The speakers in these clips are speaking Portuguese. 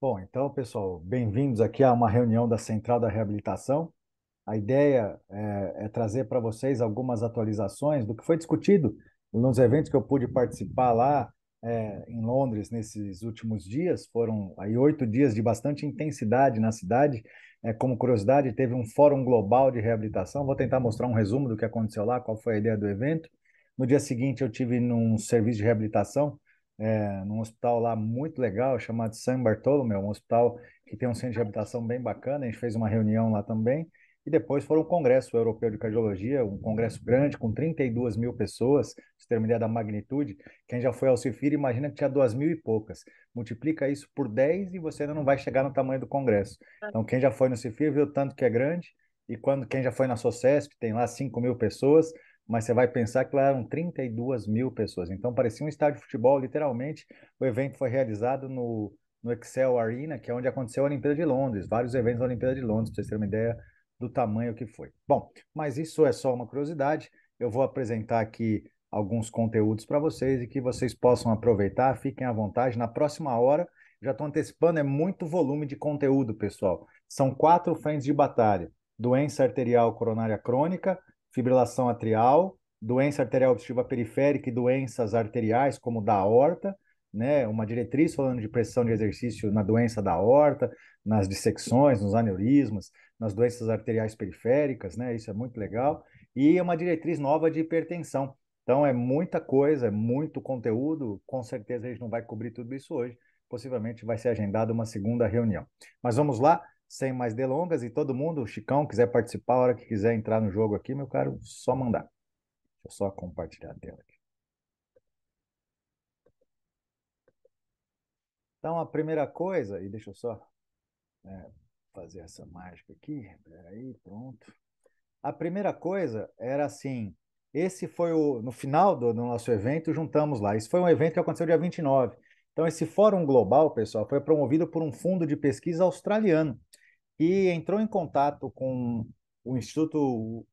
Bom, então, pessoal, bem-vindos aqui a uma reunião da Central da Reabilitação. A ideia é trazer para vocês algumas atualizações do que foi discutido nos eventos que eu pude participar lá em Londres nesses últimos dias. Foram aí 8 dias de bastante intensidade na cidade. Como curiosidade, teve um fórum global de reabilitação. Vou tentar mostrar um resumo do que aconteceu lá, qual foi a ideia do evento. No dia seguinte, eu tive num serviço de reabilitação num hospital lá muito legal, chamado San Bartolomeu, um hospital que tem um centro de reabilitação bem bacana. A gente fez uma reunião lá também. E depois foi o Congresso Europeu de Cardiologia, um congresso grande, com 32 mil pessoas, pra você ter uma ideia da magnitude. Quem já foi ao Cifir, imagina que tinha 2 mil e poucas. Multiplica isso por 10 e você ainda não vai chegar no tamanho do congresso. Então, quem já foi no Cifir viu tanto que é grande, e quem já foi na Socesp, tem lá 5 mil pessoas, mas você vai pensar que lá eram 32 mil pessoas. Então, parecia um estádio de futebol, literalmente. O evento foi realizado no Excel Arena, que é onde aconteceu a Olimpíada de Londres, vários eventos da Olimpíada de Londres, para vocês terem uma ideia do tamanho que foi. Bom, mas isso é só uma curiosidade. Eu vou apresentar aqui alguns conteúdos para vocês e que vocês possam aproveitar, fiquem à vontade. Na próxima hora, já estou antecipando, é muito volume de conteúdo, pessoal. São 4 frentes de batalha: doença arterial coronária crônica, fibrilação atrial, doença arterial obstrutiva periférica e doenças arteriais, como da aorta, né? Uma diretriz falando de pressão de exercício na doença da aorta, nas dissecções, nos aneurismas, nas doenças arteriais periféricas, né? Isso é muito legal. E uma diretriz nova de hipertensão. Então, é muita coisa, é muito conteúdo. Com certeza a gente não vai cobrir tudo isso hoje. Possivelmente vai ser agendada uma segunda reunião. Mas vamos lá, sem mais delongas. E todo mundo, o Chicão, quiser participar, a hora que quiser entrar no jogo aqui, meu caro, só mandar. Deixa eu só compartilhar a tela aqui. Então, a primeira coisa, e deixa eu só fazer essa mágica aqui. Peraí, pronto. A primeira coisa era assim, esse foi no final do nosso evento, juntamos lá. Esse foi um evento que aconteceu dia 29. Então, esse fórum global, pessoal, foi promovido por um fundo de pesquisa australiano, que entrou em contato com o instituto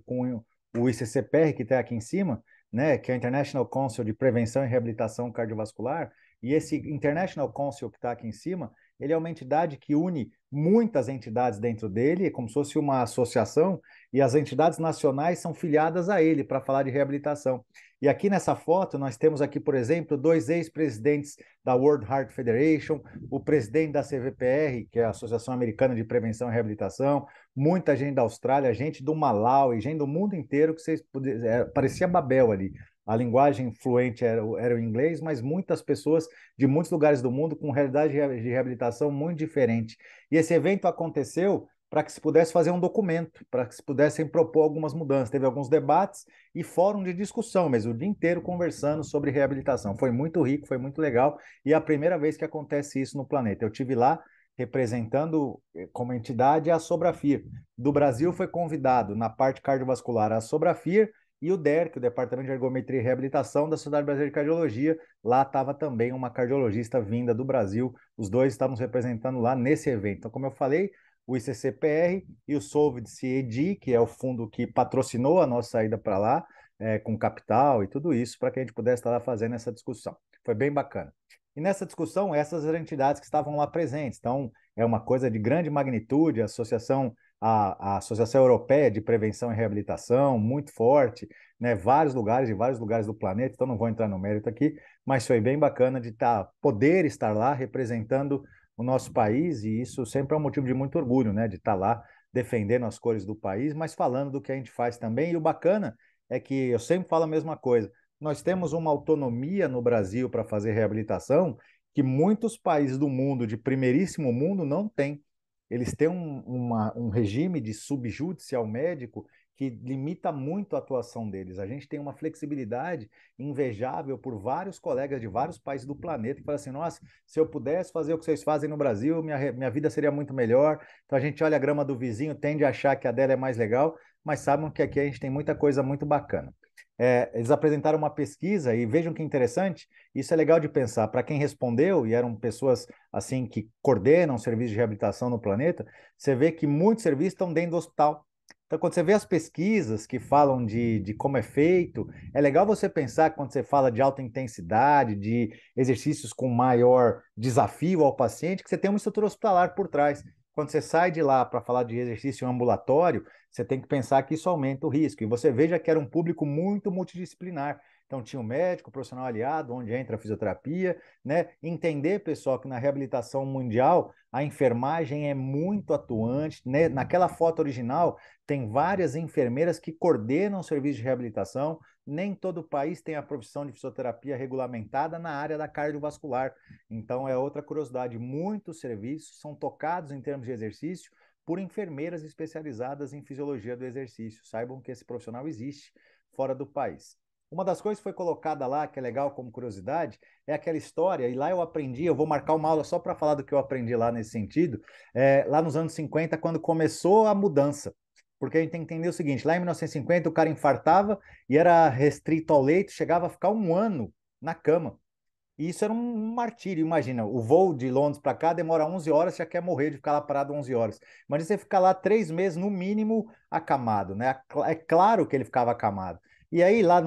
com o ICCPR, que está aqui em cima, né, que é o International Council de Prevenção e Reabilitação Cardiovascular. E esse International Council que está aqui em cima, ele é uma entidade que une muitas entidades dentro dele, é como se fosse uma associação, e as entidades nacionais são filiadas a ele para falar de reabilitação. E aqui nessa foto, nós temos aqui, por exemplo, 2 ex-presidentes da World Heart Federation, o presidente da CVPR, que é a Associação Americana de Prevenção e Reabilitação, muita gente da Austrália, gente do Malau, gente do mundo inteiro, que parecia Babel ali. A linguagem fluente era o inglês, mas muitas pessoas de muitos lugares do mundo com realidade de reabilitação muito diferente. E esse evento aconteceu para que se pudesse fazer um documento, para que se pudessem propor algumas mudanças. Teve alguns debates e fórum de discussão mesmo, o dia inteiro conversando sobre reabilitação. Foi muito rico, foi muito legal, e é a primeira vez que acontece isso no planeta. Eu tive lá representando como entidade a Sobrafir. Do Brasil foi convidado na parte cardiovascular a Sobrafir e o DERC, o Departamento de Ergometria e Reabilitação da Sociedade Brasileira de Cardiologia. Lá estava também uma cardiologista vinda do Brasil. Os dois estávamos representando lá nesse evento. Então, como eu falei, o ICCPR e o Solvency que é o fundo que patrocinou a nossa saída para lá, com capital e tudo isso, para que a gente pudesse estar lá fazendo essa discussão. Foi bem bacana. E nessa discussão, essas eram entidades que estavam lá presentes. Então, é uma coisa de grande magnitude, a Associação Europeia de Prevenção e Reabilitação, muito forte, né? De vários lugares do planeta, então não vou entrar no mérito aqui, mas foi bem bacana de poder estar lá representando o nosso país, e isso sempre é um motivo de muito orgulho, né? De estar lá defendendo as cores do país, mas falando do que a gente faz também. E o bacana é que eu sempre falo a mesma coisa. Nós temos uma autonomia no Brasil para fazer reabilitação que muitos países do mundo, de primeiríssimo mundo, não têm. Eles têm um regime de subjúdice ao médico que limita muito a atuação deles. A gente tem uma flexibilidade invejável por vários colegas de vários países do planeta que falam assim: nossa, se eu pudesse fazer o que vocês fazem no Brasil, minha vida seria muito melhor. Então a gente olha a grama do vizinho, tende a achar que a dela é mais legal, mas sabem que aqui a gente tem muita coisa muito bacana. Eles apresentaram uma pesquisa e vejam que interessante, isso é legal de pensar. Para quem respondeu, e eram pessoas assim que coordenam serviços de reabilitação no planeta, você vê que muitos serviços estão dentro do hospital. Então, quando você vê as pesquisas que falam de como é feito, é legal você pensar que quando você fala de alta intensidade, de exercícios com maior desafio ao paciente, que você tem uma estrutura hospitalar por trás. Quando você sai de lá para falar de exercício ambulatório, você tem que pensar que isso aumenta o risco. E você veja que era um público muito multidisciplinar. Então, tinha o médico, o profissional aliado, onde entra a fisioterapia, né? Entender, pessoal, que na reabilitação mundial a enfermagem é muito atuante, né? Naquela foto original tem várias enfermeiras que coordenam o serviço de reabilitação. Nem todo país tem a profissão de fisioterapia regulamentada na área da cardiovascular. Então, é outra curiosidade: muitos serviços são tocados em termos de exercício por enfermeiras especializadas em fisiologia do exercício. Saibam que esse profissional existe fora do país. Uma das coisas que foi colocada lá, que é legal como curiosidade, é aquela história, e lá eu aprendi, eu vou marcar uma aula só para falar do que eu aprendi lá nesse sentido, lá nos anos 50, quando começou a mudança. Porque a gente tem que entender o seguinte: lá em 1950 o cara infartava e era restrito ao leito, chegava a ficar um ano na cama. E isso era um martírio. Imagina, o voo de Londres para cá demora 11 horas, você já quer morrer de ficar lá parado 11 horas. Imagina você ficar lá 3 meses, no mínimo, acamado, né? É claro que ele ficava acamado. E aí, lá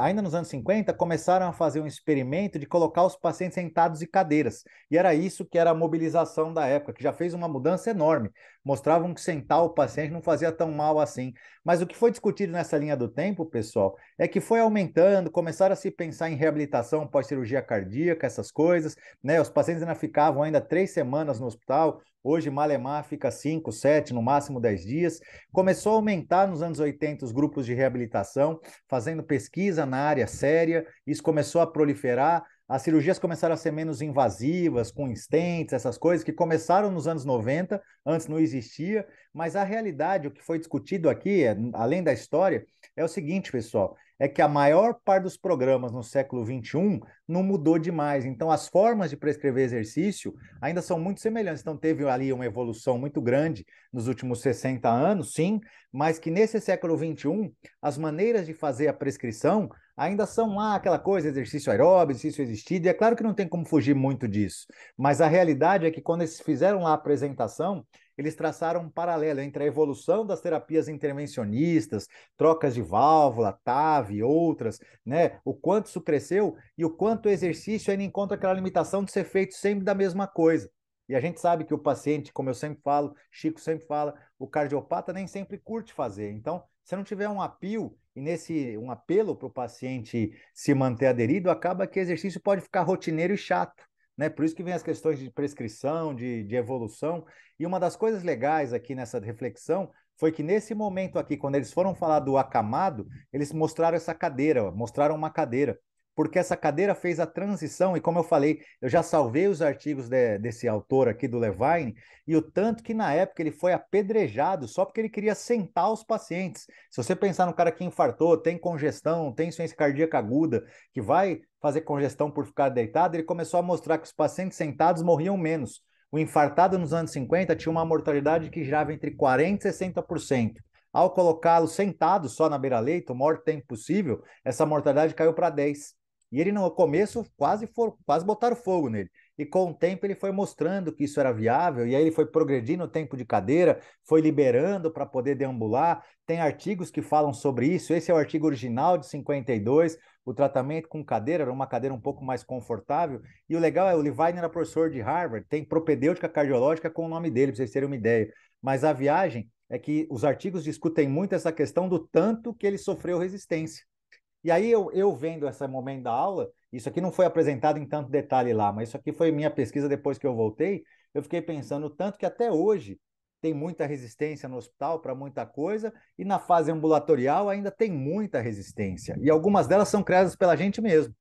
ainda nos anos 50, começaram a fazer um experimento de colocar os pacientes sentados em cadeiras. E era isso que era a mobilização da época, que já fez uma mudança enorme. Mostravam que sentar o paciente não fazia tão mal assim. Mas o que foi discutido nessa linha do tempo, pessoal, é que foi aumentando, começaram a se pensar em reabilitação pós-cirurgia cardíaca, essas coisas, né? Os pacientes ainda ficavam ainda 3 semanas no hospital, hoje Malemar fica 5, 7, no máximo 10 dias. Começou a aumentar nos anos 80 os grupos de reabilitação, fazendo pesquisa na área séria, isso começou a proliferar. As cirurgias começaram a ser menos invasivas, com stents, essas coisas que começaram nos anos 90, antes não existia, mas a realidade, o que foi discutido aqui, além da história, é o seguinte, pessoal: é que a maior parte dos programas no século XXI não mudou demais. Então, as formas de prescrever exercício ainda são muito semelhantes. Então, teve ali uma evolução muito grande nos últimos 60 anos, sim, mas que nesse século XXI, as maneiras de fazer a prescrição ainda são lá aquela coisa: exercício aeróbico, exercício existido, e é claro que não tem como fugir muito disso. Mas a realidade é que quando eles fizeram lá a apresentação, eles traçaram um paralelo entre a evolução das terapias intervencionistas, trocas de válvula, TAV e outras, né? O quanto isso cresceu e o quanto o exercício ainda encontra aquela limitação de ser feito sempre da mesma coisa. E a gente sabe que o paciente, como eu sempre falo, Chico sempre fala, o cardiopata nem sempre curte fazer. Então, se não tiver um apelo e nesse um apelo para o paciente se manter aderido, acaba que o exercício pode ficar rotineiro e chato, né? Por isso que vem as questões de prescrição, de evolução. E uma das coisas legais aqui nessa reflexão foi que nesse momento aqui, quando eles foram falar do acamado, eles mostraram essa cadeira, mostraram uma cadeira, porque essa cadeira fez a transição, e como eu falei, eu já salvei os artigos desse autor aqui, do Levine, e o tanto que na época ele foi apedrejado só porque ele queria sentar os pacientes. Se você pensar no cara que infartou, tem congestão, tem insuficiência cardíaca aguda, que vai fazer congestão por ficar deitado, ele começou a mostrar que os pacientes sentados morriam menos. O infartado nos anos 50 tinha uma mortalidade que girava entre 40% e 60%. Ao colocá-lo sentado só na beira-leito, o maior tempo possível, essa mortalidade caiu para 10%. E ele, no começo, quase botaram fogo nele. E com o tempo ele foi mostrando que isso era viável, e aí ele foi progredindo o tempo de cadeira, foi liberando para poder deambular. Tem artigos que falam sobre isso. Esse é o artigo original de 52, o tratamento com cadeira, era uma cadeira um pouco mais confortável. E o legal é, o Levine era professor de Harvard, tem propedêutica cardiológica com o nome dele, para vocês terem uma ideia. Mas a viagem é que os artigos discutem muito essa questão do tanto que ele sofreu resistência. E aí eu vendo esse momento da aula, isso aqui não foi apresentado em tanto detalhe lá, mas isso aqui foi minha pesquisa depois que eu voltei, eu fiquei pensando tanto que até hoje tem muita resistência no hospital para muita coisa, e na fase ambulatorial ainda tem muita resistência. E algumas delas são criadas pela gente mesmo,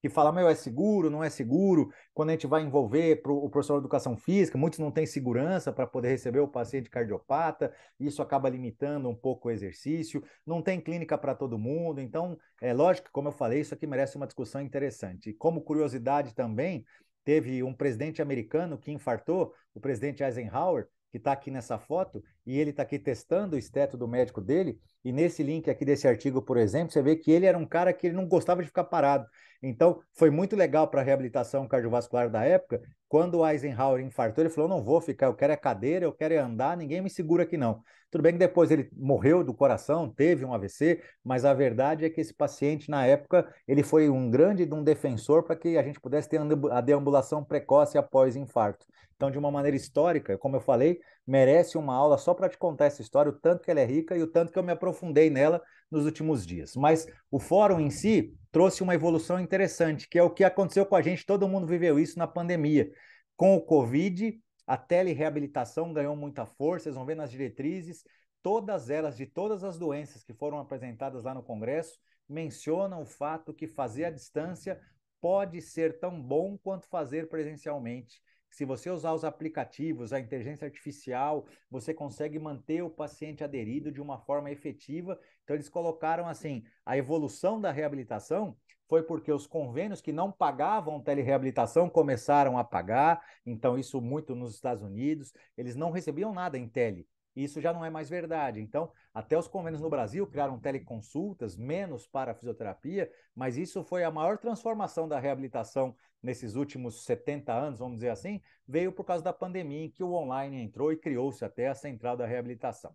que fala: meu, é seguro, não é seguro. Quando a gente vai envolver o professor de educação física, muitos não têm segurança para poder receber o paciente cardiopata, isso acaba limitando um pouco o exercício, não tem clínica para todo mundo. Então, é lógico que, como eu falei, isso aqui merece uma discussão interessante. E como curiosidade também, teve um presidente americano que infartou, o presidente Eisenhower, que está aqui nessa foto, e ele está aqui testando o esteto do médico dele, E nesse link aqui desse artigo, por exemplo, você vê que ele era um cara que ele não gostava de ficar parado. Então, foi muito legal para a reabilitação cardiovascular da época. Quando o Eisenhower infartou, ele falou: não vou ficar, eu quero é cadeira, eu quero é andar, ninguém me segura aqui não. Tudo bem que depois ele morreu do coração, teve um AVC, mas a verdade é que esse paciente, na época, ele foi um grande um defensor para que a gente pudesse ter a deambulação precoce após infarto. Então, de uma maneira histórica, como eu falei, merece uma aula só para te contar essa história, o tanto que ela é rica e o tanto que eu me aprofundei nela nos últimos dias. Mas o fórum em si trouxe uma evolução interessante, que é o que aconteceu com a gente, todo mundo viveu isso na pandemia. Com o Covid, a telereabilitação ganhou muita força, vocês vão ver nas diretrizes, todas elas, de todas as doenças que foram apresentadas lá no Congresso, mencionam o fato que fazer à distância pode ser tão bom quanto fazer presencialmente. Se você usar os aplicativos, a inteligência artificial, você consegue manter o paciente aderido de uma forma efetiva. Então, eles colocaram assim: a evolução da reabilitação foi porque os convênios que não pagavam telereabilitação começaram a pagar. Então, isso muito nos Estados Unidos. Eles não recebiam nada em tele. Isso já não é mais verdade. Então, até os convênios no Brasil criaram teleconsultas, menos para a fisioterapia, mas isso foi a maior transformação da reabilitação nesses últimos 70 anos, vamos dizer assim, veio por causa da pandemia, em que o online entrou e criou-se até a central da reabilitação.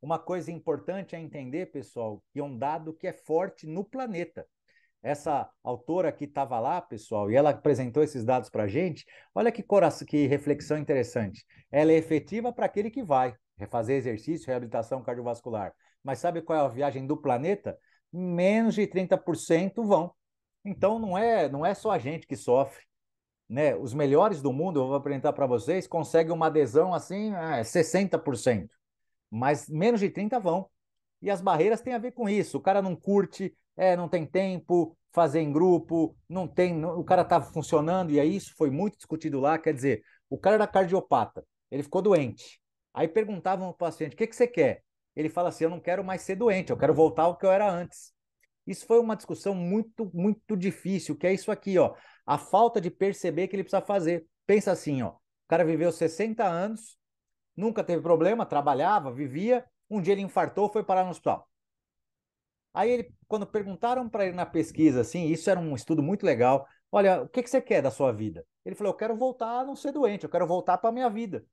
Uma coisa importante é entender, pessoal, que é um dado que é forte no planeta. Essa autora que estava lá, pessoal, e ela apresentou esses dados para a gente, olha que, coração, que reflexão interessante. Ela é efetiva para aquele que vai fazer exercício, reabilitação cardiovascular. Mas sabe qual é a viagem do planeta? Menos de 30% vão. Então não é só a gente que sofre, né? Os melhores do mundo, eu vou apresentar para vocês, conseguem uma adesão assim, 60%, mas menos de 30 vão. E as barreiras têm a ver com isso. O cara não curte, não tem tempo, fazer em grupo, não tem, o cara tá funcionando, e aí isso foi muito discutido lá, quer dizer, o cara era cardiopata, ele ficou doente. Aí perguntavam ao paciente: "O que que você quer?" Ele fala assim: "Eu não quero mais ser doente, eu quero voltar ao que eu era antes." Isso foi uma discussão muito, muito difícil, que é isso aqui, ó. A falta de perceber que ele precisa fazer. Pensa assim, ó. O cara viveu 60 anos, nunca teve problema, trabalhava, vivia. Um dia ele infartou, foi parar no hospital. Aí ele, quando perguntaram para ele na pesquisa, assim, isso era um estudo muito legal. Olha, o que que você quer da sua vida? Ele falou: eu quero voltar a não ser doente, eu quero voltar para a minha vida.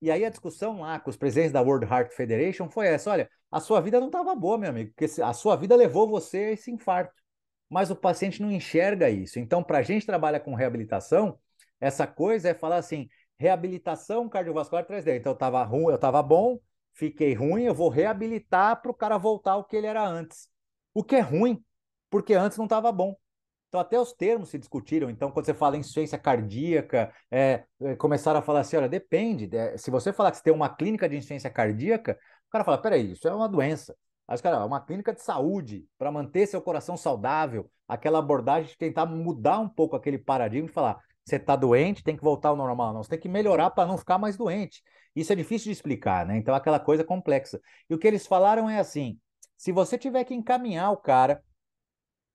E aí a discussão lá com os presidentes da World Heart Federation foi essa: olha, a sua vida não estava boa, meu amigo, porque a sua vida levou você a esse infarto. Mas o paciente não enxerga isso. Então, para a gente trabalhar com reabilitação, essa coisa é falar assim: reabilitação cardiovascular 3D. Então, eu estava ruim, eu estava bom, fiquei ruim, eu vou reabilitar para o cara voltar ao que ele era antes. O que é ruim, porque antes não estava bom. Então, até os termos se discutiram. Então, quando você fala em insuficiência cardíaca, começaram a falar assim: olha, depende. Se você falar que você tem uma clínica de insuficiência cardíaca, o cara fala: peraí, isso é uma doença. Aí os caras, uma clínica de saúde para manter seu coração saudável, aquela abordagem de tentar mudar um pouco aquele paradigma e falar: você está doente, tem que voltar ao normal. Não, você tem que melhorar para não ficar mais doente. Isso é difícil de explicar, né? Então, é aquela coisa complexa. E o que eles falaram é assim: se você tiver que encaminhar o cara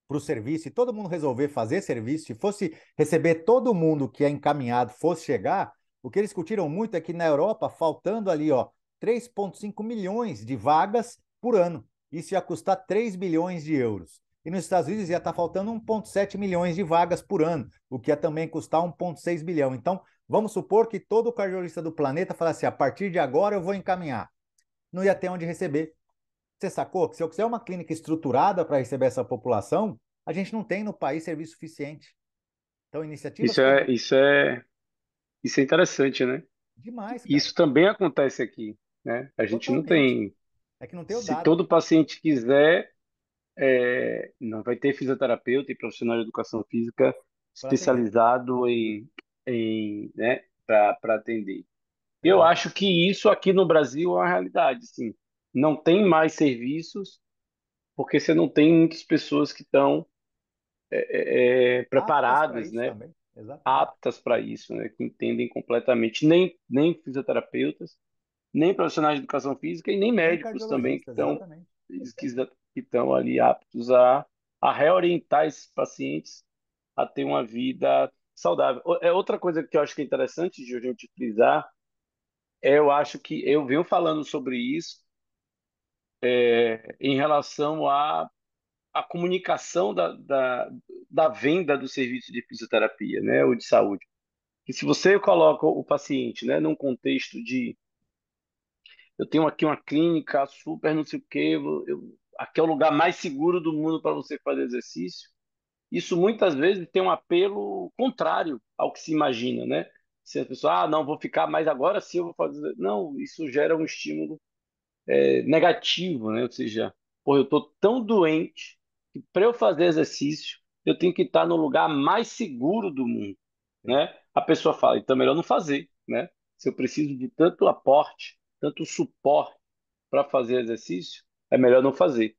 para o serviço e todo mundo resolver fazer serviço, se fosse receber todo mundo que é encaminhado fosse chegar, o que eles discutiram muito é que na Europa, faltando ali, ó, 3,5 milhões de vagas por ano. Isso ia custar 3 bilhões de euros. E nos Estados Unidos ia estar faltando 1,7 milhões de vagas por ano, o que ia também custar 1,6 bilhão. Então, vamos supor que todo cardiologista do planeta falasse: a partir de agora eu vou encaminhar. Não ia ter onde receber. Você sacou que se eu quiser uma clínica estruturada para receber essa população, a gente não tem no país serviço suficiente. Então, iniciativas Isso como é, isso é, isso é interessante, né? demais, cara. Isso também acontece aqui, né? A gente não Totalmente. tem. É que não tem o Se dado todo paciente quiser, não vai ter fisioterapeuta e profissional de educação física para atender. especializado né, para atender. Eu Exato. acho que isso aqui no Brasil é uma realidade, sim. Não tem mais serviços porque você não tem muitas pessoas que estão Aptas para preparadas, isso né, também. Exatamente. aptas para isso, né, que entendem completamente, nem fisioterapeutas, nem profissionais de educação física e nem Nem médicos também cardiologista, exatamente. que estão ali aptos a reorientar esses pacientes a ter uma vida saudável. É outra coisa que eu acho que é interessante de a gente utilizar, eu acho que eu venho falando sobre isso em relação à comunicação da venda do serviço de fisioterapia, né, ou de saúde. E se você coloca o paciente, né, num contexto de eu tenho aqui uma clínica super não sei o quê, aqui é o lugar mais seguro do mundo para você fazer exercício. Isso muitas vezes tem um apelo contrário ao que se imagina, né? Se a pessoa, não, vou ficar mais agora sim eu vou fazer. Não, isso gera um estímulo negativo, né? Ou seja, pô, eu tô tão doente que para eu fazer exercício eu tenho que estar no lugar mais seguro do mundo, Sim. né? A pessoa fala, então é melhor não fazer, né? Se eu preciso de tanto aporte, tanto suporte para fazer exercício, é melhor não fazer.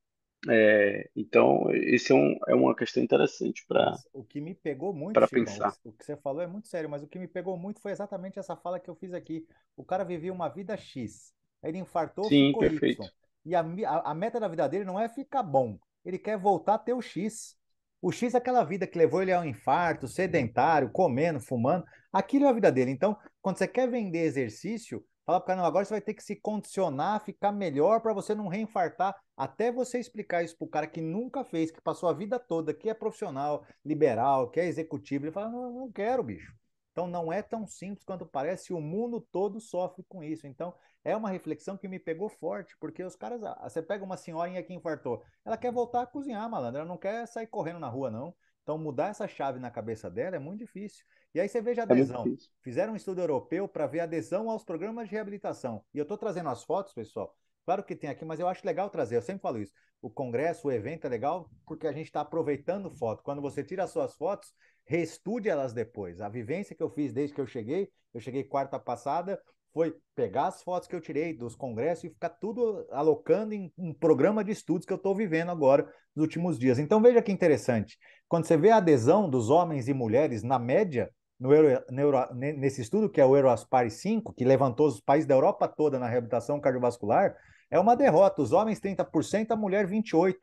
Então, esse é uma questão interessante Mas o que me pegou muito, para Chicão, pensar. o que você falou é muito sério, mas o que me pegou muito foi exatamente essa fala que eu fiz aqui. O cara vivia uma vida X, aí ele infartou, Sim, ficou perfeito. Y. E a meta da vida dele não é ficar bom, ele quer voltar a ter o X. O X é aquela vida que levou ele ao infarto, sedentário, comendo, fumando. Aquilo é a vida dele. Então, quando você quer vender exercício, fala para o cara, não, agora você vai ter que se condicionar, ficar melhor para você não reinfartar. Até você explicar isso para o cara que nunca fez, que passou a vida toda, que é profissional, liberal, que é executivo, ele fala, não, não quero, bicho. Então não é tão simples quanto parece, o mundo todo sofre com isso. Então é uma reflexão que me pegou forte, porque os caras, você pega uma senhorinha que infartou, ela quer voltar a cozinhar, malandro, ela não quer sair correndo na rua, não. Então mudar essa chave na cabeça dela é muito difícil. E aí você veja a É muito adesão. difícil. Fizeram um estudo europeu para ver a adesão aos programas de reabilitação. E eu estou trazendo as fotos, pessoal. Claro que tem aqui, mas eu acho legal trazer. Eu sempre falo isso. O congresso, o evento é legal porque a gente está aproveitando foto. Quando você tira as suas fotos, reestude elas depois. A vivência que eu fiz desde que eu cheguei quarta passada, foi pegar as fotos que eu tirei dos congressos e ficar tudo alocando em um programa de estudos que eu estou vivendo agora nos últimos dias. Então veja que interessante. Quando você vê a adesão dos homens e mulheres na média, nesse estudo que é o Euroaspar 5, que levantou os países da Europa toda na reabilitação cardiovascular, é uma derrota. Os homens 30%, a mulher 28%.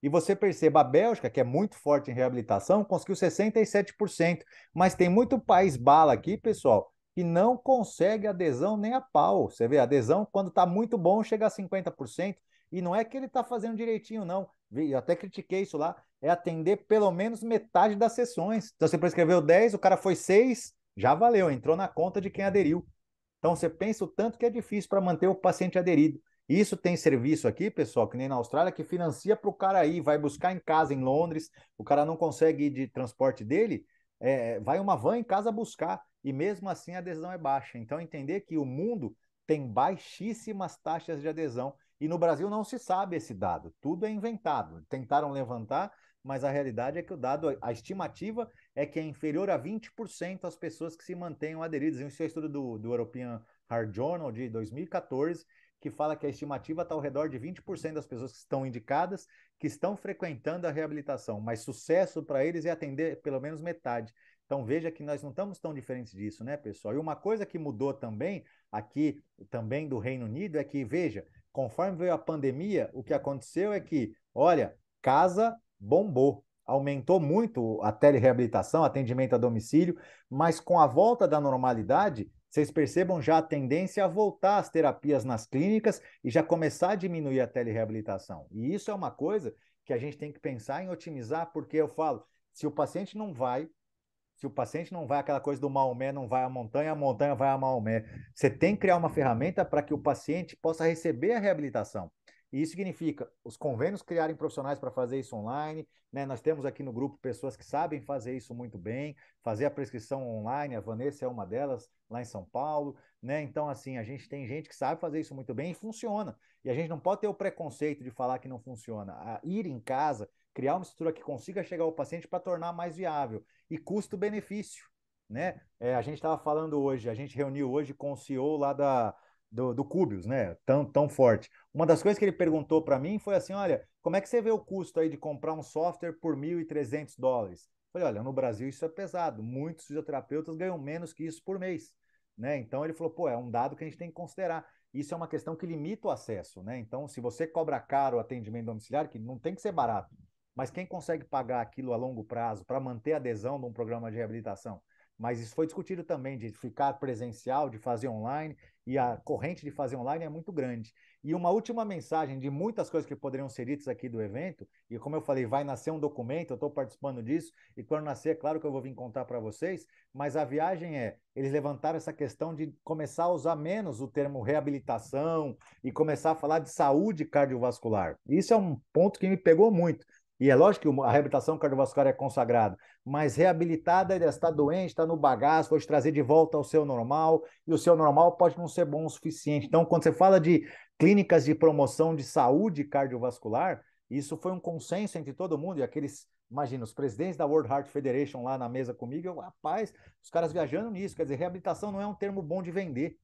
E você perceba, a Bélgica, que é muito forte em reabilitação, conseguiu 67%. Mas tem muito país bala aqui, pessoal, que não consegue adesão nem a pau. Você vê, a adesão, quando está muito bom, chega a 50%. E não é que ele está fazendo direitinho, não. Eu até critiquei isso lá. É atender pelo menos metade das sessões. Então você prescreveu 10, o cara foi 6, já valeu, entrou na conta de quem aderiu. Então você pensa o tanto que é difícil para manter o paciente aderido. Isso tem serviço aqui, pessoal, que nem na Austrália, que financia para o cara ir, vai buscar em casa em Londres, o cara não consegue ir de transporte dele, vai uma van em casa buscar, e mesmo assim a adesão é baixa. Então entender que o mundo tem baixíssimas taxas de adesão, e no Brasil não se sabe esse dado, tudo é inventado. Tentaram levantar, mas a realidade é que o dado, a estimativa é que é inferior a 20% as pessoas que se mantenham aderidas. Isso é um estudo do European Heart Journal de 2014, que fala que a estimativa está ao redor de 20% das pessoas que estão indicadas, que estão frequentando a reabilitação, mas sucesso para eles é atender pelo menos metade. Então veja que nós não estamos tão diferentes disso, né, pessoal? E uma coisa que mudou também, aqui também do Reino Unido, é que, veja, conforme veio a pandemia, o que aconteceu é que, olha, casa bombou, aumentou muito a telereabilitação, atendimento a domicílio, mas com a volta da normalidade, vocês percebam já a tendência a voltar às terapias nas clínicas e já começar a diminuir a telereabilitação. E isso é uma coisa que a gente tem que pensar em otimizar, porque eu falo, se o paciente não vai, se o paciente não vai aquela coisa do Maomé, não vai à montanha, a montanha vai a Maomé. Você tem que criar uma ferramenta para que o paciente possa receber a reabilitação. E isso significa os convênios criarem profissionais para fazer isso online, né? Nós temos aqui no grupo pessoas que sabem fazer isso muito bem, fazer a prescrição online, a Vanessa é uma delas, lá em São Paulo, né? Então, assim, a gente tem gente que sabe fazer isso muito bem e funciona. E a gente não pode ter o preconceito de falar que não funciona. A ir em casa, criar uma estrutura que consiga chegar ao paciente para tornar mais viável e custo-benefício, né? A gente estava falando hoje, a gente reuniu hoje com o CEO lá do Cubius, né? Tão forte. Uma das coisas que ele perguntou para mim foi assim: olha, como é que você vê o custo aí de comprar um software por US$ 1.300? Falei, olha, no Brasil isso é pesado. Muitos fisioterapeutas ganham menos que isso por mês, né? Então ele falou, pô, é um dado que a gente tem que considerar. Isso é uma questão que limita o acesso, né? Então, se você cobra caro o atendimento domiciliar, que não tem que ser barato, mas quem consegue pagar aquilo a longo prazo para manter a adesão de um programa de reabilitação? mas isso foi discutido também, de ficar presencial, de fazer online, e a corrente de fazer online é muito grande. E uma última mensagem de muitas coisas que poderiam ser ditas aqui do evento, e como eu falei, vai nascer um documento, eu estou participando disso, e quando nascer, é claro que eu vou vir contar para vocês, mas a viagem eles levantaram essa questão de começar a usar menos o termo reabilitação e começar a falar de saúde cardiovascular. Isso é um ponto que me pegou muito. E é lógico que a reabilitação cardiovascular é consagrada, mas reabilitada, ele está doente, está no bagaço, vou te trazer de volta ao seu normal, e o seu normal pode não ser bom o suficiente. Então, quando você fala de clínicas de promoção de saúde cardiovascular, isso foi um consenso entre todo mundo, e aqueles, imagina, os presidentes da World Heart Federation lá na mesa comigo, eu, rapaz, os caras viajando nisso, quer dizer, reabilitação não é um termo bom de vender.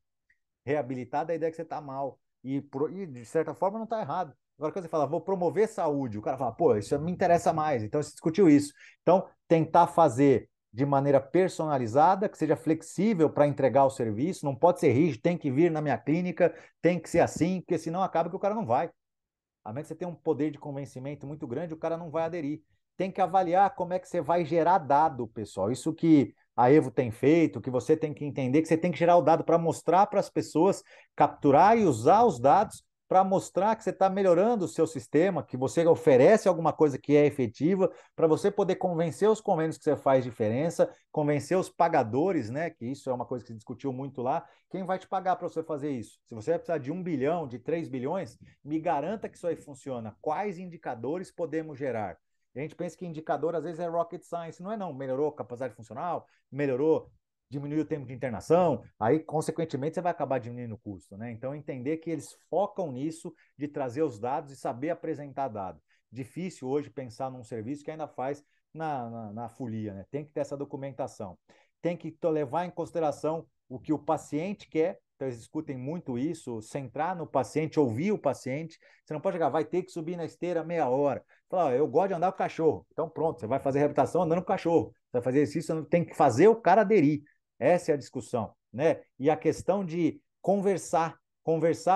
Reabilitar da ideia que você está mal. E, de certa forma, não está errado. Agora, quando você fala, vou promover saúde, o cara fala, pô, isso me interessa mais. Então, se discutiu isso. Então, tentar fazer de maneira personalizada, que seja flexível para entregar o serviço, não pode ser rígido, tem que vir na minha clínica, tem que ser assim, porque senão acaba que o cara não vai. A menos que você tenha um poder de convencimento muito grande, o cara não vai aderir. Tem que avaliar como é que você vai gerar dado, pessoal. Isso que a Evo tem feito, que você tem que entender, que você tem que gerar o dado para mostrar para as pessoas, capturar e usar os dados para mostrar que você está melhorando o seu sistema, que você oferece alguma coisa que é efetiva, para você poder convencer os convênios que você faz diferença, convencer os pagadores, né? Que isso é uma coisa que se discutiu muito lá. Quem vai te pagar para você fazer isso? Se você vai precisar de 1 bilhão, de 3 bilhões, me garanta que isso aí funciona. Quais indicadores podemos gerar? A gente pensa que indicador às vezes é rocket science, não é não. Melhorou a capacidade funcional, melhorou, diminuiu o tempo de internação, aí consequentemente você vai acabar diminuindo o custo, né? Então entender que eles focam nisso de trazer os dados e saber apresentar dados. Difícil hoje pensar num serviço que ainda faz na folia, né? Tem que ter essa documentação. Tem que levar em consideração o que o paciente quer. Então, eles discutem muito isso, centrar no paciente, ouvir o paciente. Você não pode chegar, vai ter que subir na esteira meia hora. Fala, eu gosto de andar com o cachorro. Então, pronto, você vai fazer reabilitação andando com o cachorro. Você vai fazer exercício, você tem que fazer o cara aderir. Essa é a discussão, né? E a questão de conversar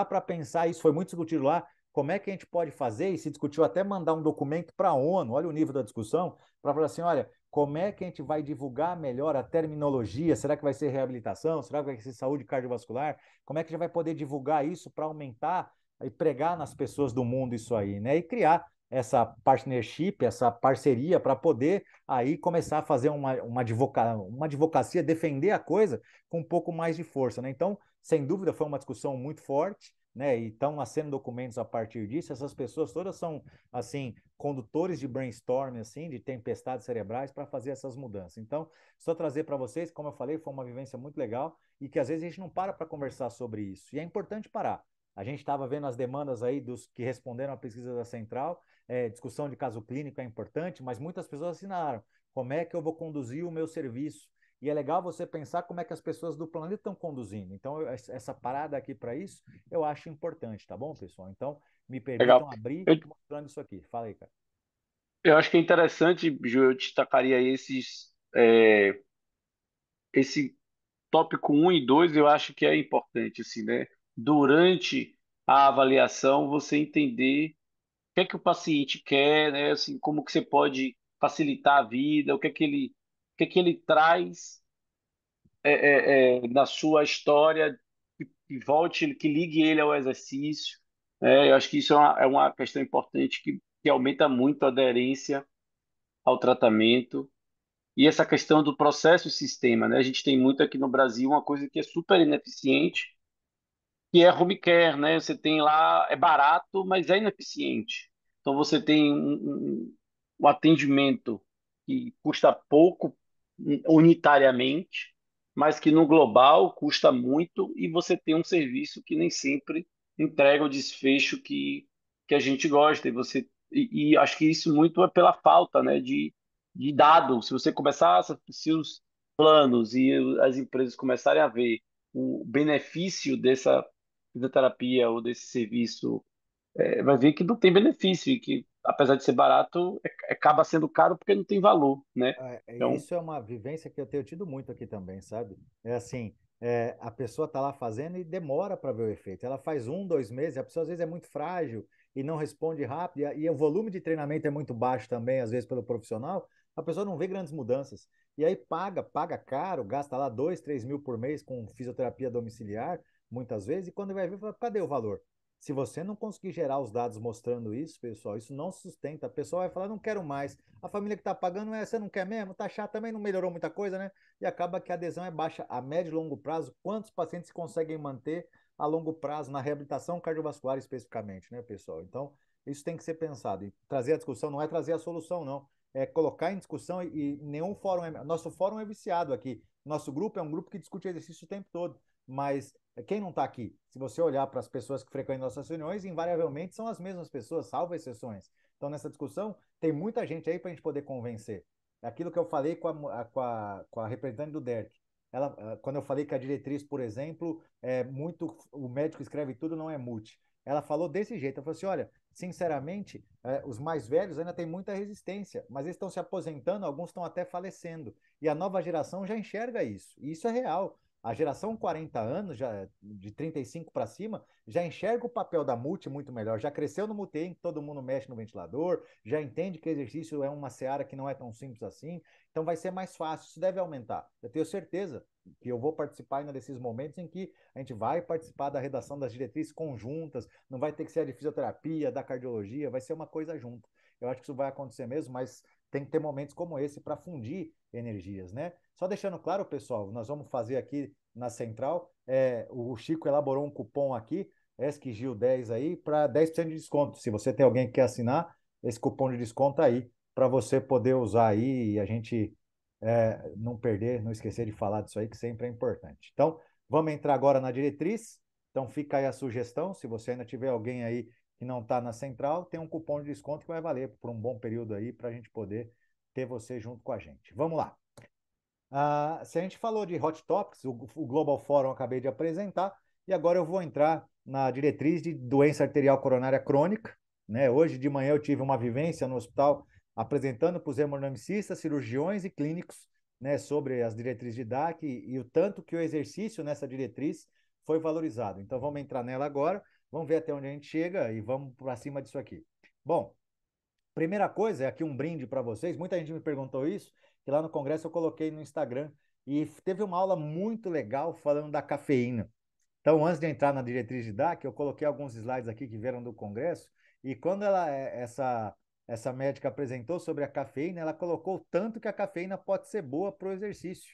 para pensar, isso foi muito discutido lá, como é que a gente pode fazer, e se discutiu até mandar um documento para a ONU, olha o nível da discussão, para falar assim, olha, como é que a gente vai divulgar melhor a terminologia? Será que vai ser reabilitação? Será que vai ser saúde cardiovascular? Como é que a gente vai poder divulgar isso para aumentar e pregar nas pessoas do mundo isso aí, né? E criar essa partnership, essa parceria para poder aí começar a fazer uma advocacia, defender a coisa com um pouco mais de força, né? Então, sem dúvida, foi uma discussão muito forte, né? E estão nascendo documentos a partir disso. Essas pessoas todas são, assim, condutores de brainstorming, assim, de tempestades cerebrais para fazer essas mudanças. Então, só trazer para vocês, como eu falei, foi uma vivência muito legal e que às vezes a gente não para conversar sobre isso. E é importante parar. A gente estava vendo as demandas aí dos que responderam à pesquisa da Central, discussão de caso clínico é importante, mas muitas pessoas assinaram. Como é que eu vou conduzir o meu serviço? E é legal você pensar como é que as pessoas do planeta estão conduzindo. Então, essa parada aqui para isso, eu acho importante, tá bom, pessoal? Então, me Legal. permitam abrir Eu, mostrando isso aqui. Fala aí, cara. eu acho que é interessante, Ju, eu destacaria esse tópico um e 2 eu acho que é importante, assim, né? Durante a avaliação, você entender o que é que o paciente quer, né? Assim, como que você pode facilitar a vida, o que é que ele traz na sua história que volte, que ligue ele ao exercício. Eu acho que isso é uma questão importante que aumenta muito a aderência ao tratamento. E essa questão do processo e sistema, né? A gente tem muito aqui no Brasil uma coisa que é super ineficiente, que é home care, né? Você tem lá, é barato, mas é ineficiente. Então você tem um atendimento que custa pouco unitariamente, mas que no global custa muito, e você tem um serviço que nem sempre entrega o desfecho que a gente gosta. E acho que isso muito é pela falta, né, de dados. Se você começar, se os planos e as empresas começarem a ver o benefício dessa fisioterapia ou desse serviço, vai ver que não tem benefício e que, apesar de ser barato, acaba sendo caro porque não tem valor, né? Então, Isso é uma vivência que eu tenho tido muito aqui também, sabe? É assim, a pessoa está lá fazendo e demora para ver o efeito. Ela faz 1, 2 meses, a pessoa às vezes é muito frágil e não responde rápido, e o volume de treinamento é muito baixo também, às vezes, pelo profissional. a pessoa não vê grandes mudanças. E aí paga caro, gasta lá 2, 3 mil por mês com fisioterapia domiciliar, muitas vezes, e quando vai ver, fala, cadê o valor? Se você não conseguir gerar os dados mostrando isso, pessoal, isso não sustenta. A pessoa vai falar, não quero mais. A família que está pagando, você não quer mesmo? Tá chato também, não melhorou muita coisa, né? E acaba que a adesão é baixa a médio e longo prazo. Quantos pacientes conseguem manter a longo prazo na reabilitação cardiovascular especificamente, né, pessoal? Então, isso tem que ser pensado. E trazer a discussão não é trazer a solução, não. É colocar em discussão e nenhum fórum é. Nosso fórum é viciado aqui. Nosso grupo é um grupo que discute exercício o tempo todo. Mas quem não está aqui? Se você olhar para as pessoas que frequentam nossas reuniões, invariavelmente são as mesmas pessoas, salvo exceções. Então, nessa discussão, tem muita gente aí para a gente poder convencer. É aquilo que eu falei com a representante do DERC. Quando eu falei que a diretriz, por exemplo, é muito. O médico escreve tudo, não é multi. Ela falou desse jeito. Ela falou assim: olha, sinceramente, os mais velhos ainda têm muita resistência, mas eles estão se aposentando, alguns estão até falecendo. E a nova geração já enxerga isso. E isso é real. A geração 40 anos, já de 35 para cima, já enxerga o papel da multi muito melhor. Já cresceu no Mutem, que todo mundo mexe no ventilador, já entende que exercício é uma seara que não é tão simples assim. Então vai ser mais fácil, isso deve aumentar. Eu tenho certeza que eu vou participar ainda desses momentos em que a gente vai participar da redação das diretrizes conjuntas, não vai ter que ser a de fisioterapia, da cardiologia, vai ser uma coisa junto. Eu acho que isso vai acontecer mesmo, mas tem que ter momentos como esse para fundir energias, né? Só deixando claro, pessoal, nós vamos fazer aqui na Central, o Chico elaborou um cupom aqui, ESCGIL10 aí, para 10% de desconto. Se você tem alguém que quer assinar, esse cupom de desconto tá aí, para você poder usar aí e a gente não perder, não esquecer de falar disso aí, que sempre é importante. Então, vamos entrar agora na diretriz. Então, fica aí a sugestão. Se você ainda tiver alguém aí que não está na central, tem um cupom de desconto que vai valer por um bom período aí para a gente poder ter você junto com a gente. Vamos lá. Se a gente falou de Hot Topics, o Global Forum eu acabei de apresentar, e agora eu vou entrar na diretriz de doença arterial coronária crônica. Né? Hoje de manhã eu tive uma vivência no hospital apresentando para os hemodinamicistas, cirurgiões e clínicos, né, sobre as diretrizes de DAC e o tanto que o exercício nessa diretriz foi valorizado. Então vamos entrar nela agora, vamos ver até onde a gente chega e vamos para cima disso aqui. Bom, primeira coisa, é aqui um brinde para vocês. Muita gente me perguntou isso, que lá no congresso eu coloquei no Instagram e teve uma aula muito legal falando da cafeína. Então, antes de entrar na diretriz de DAC, eu coloquei alguns slides aqui que vieram do congresso e quando essa médica apresentou sobre a cafeína, ela colocou o tanto que a cafeína pode ser boa para o exercício.